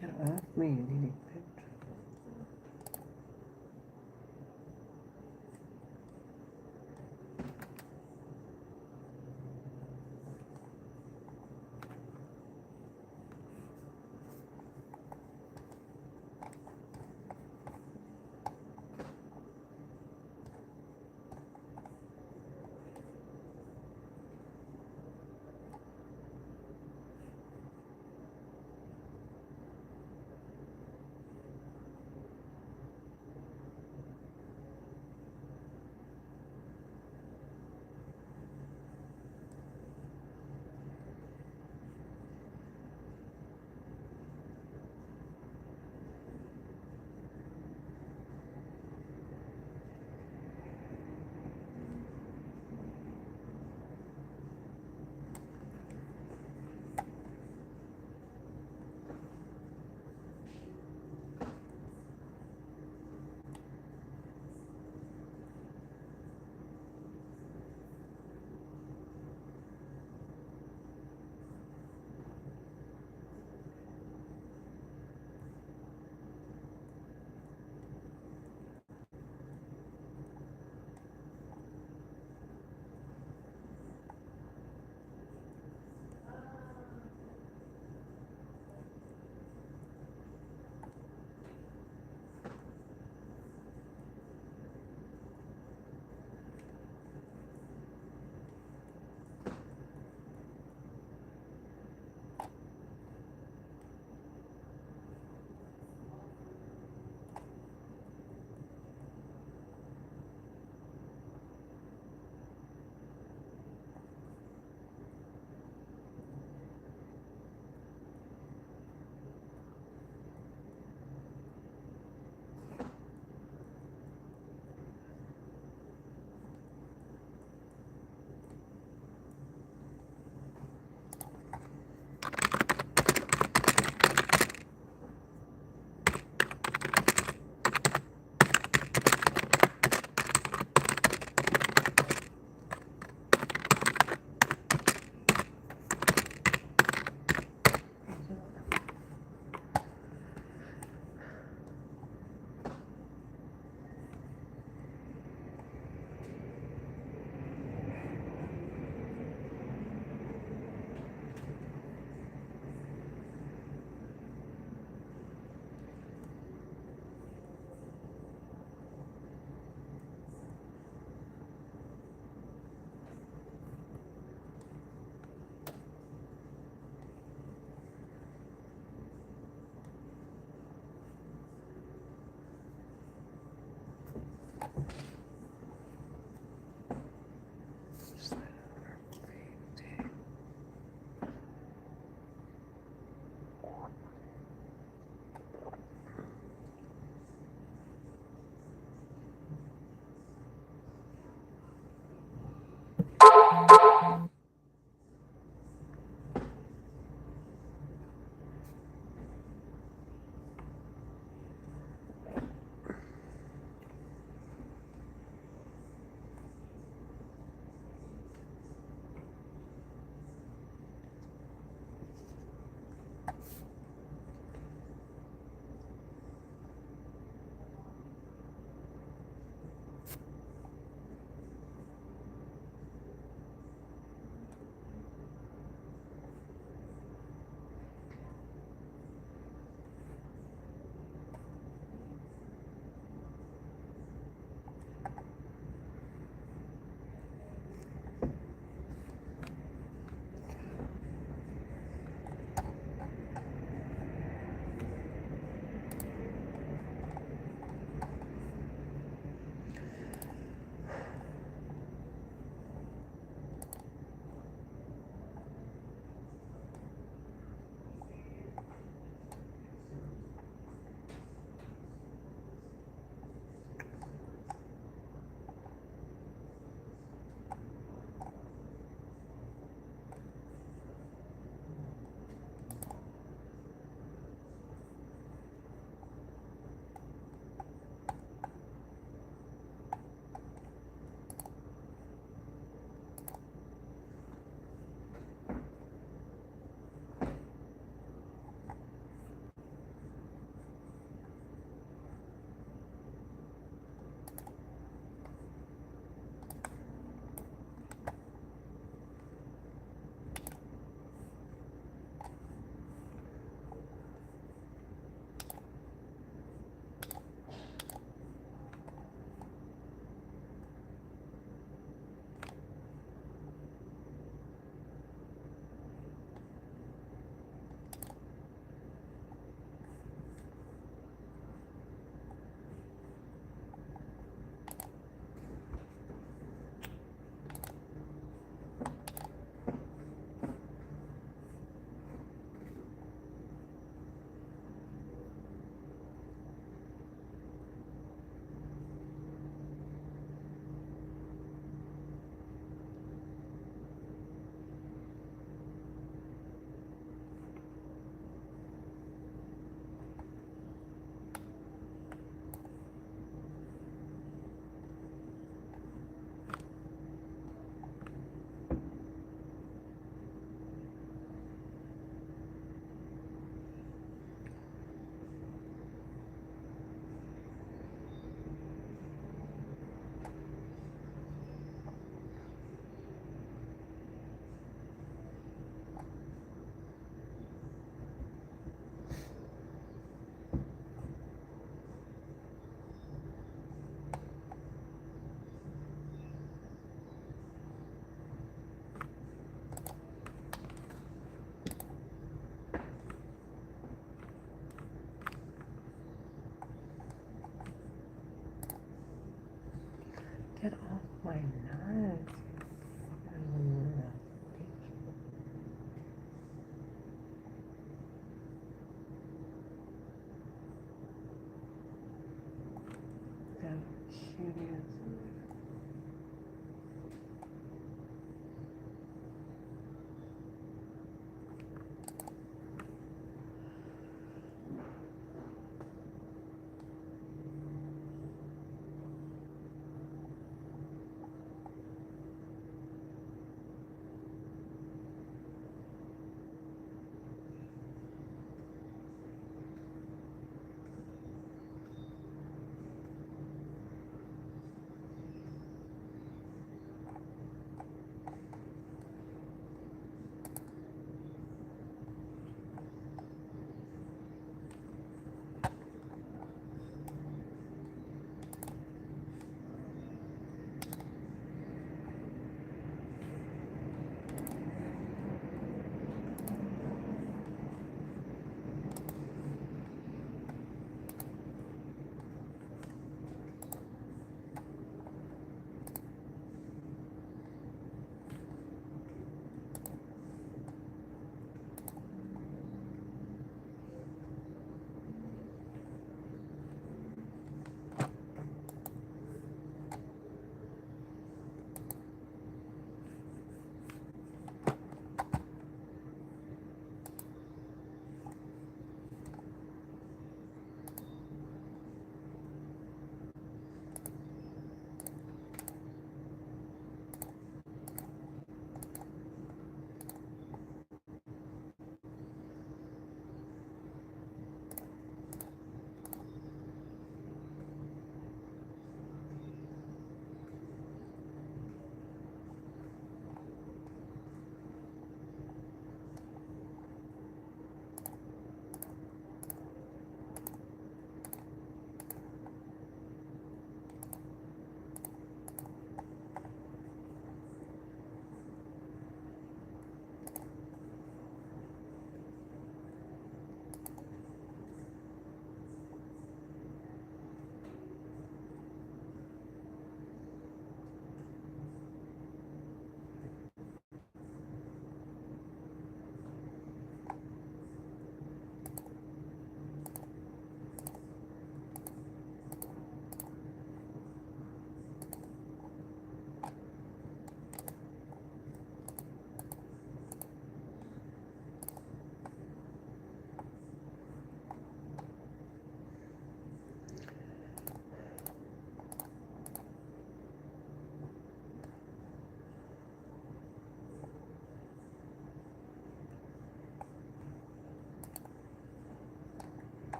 Get off me, you needy bitch.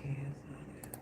Okay, that's not it.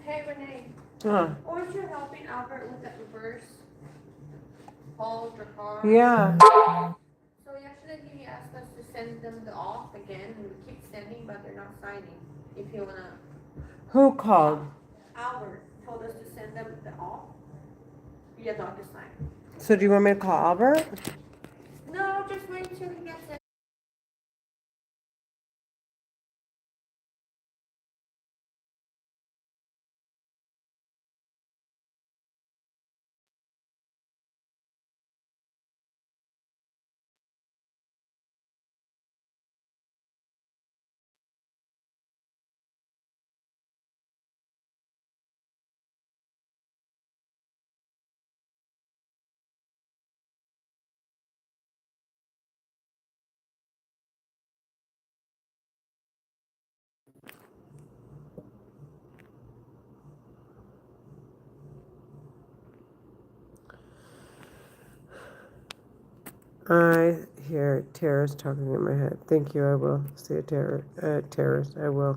Hey Renee, Huh. weren't you helping Albert with that reverse hold your car? Yeah. So yesterday he asked us to send them the off again, and we keep sending, but they're not signing. If you wanna, Who called? Albert told us to send them the off via DocuSign. So do you want me to call Albert? No, just wait till he gets it. I hear terrorist talking in my head. Thank you. I will see a terrorist. I will.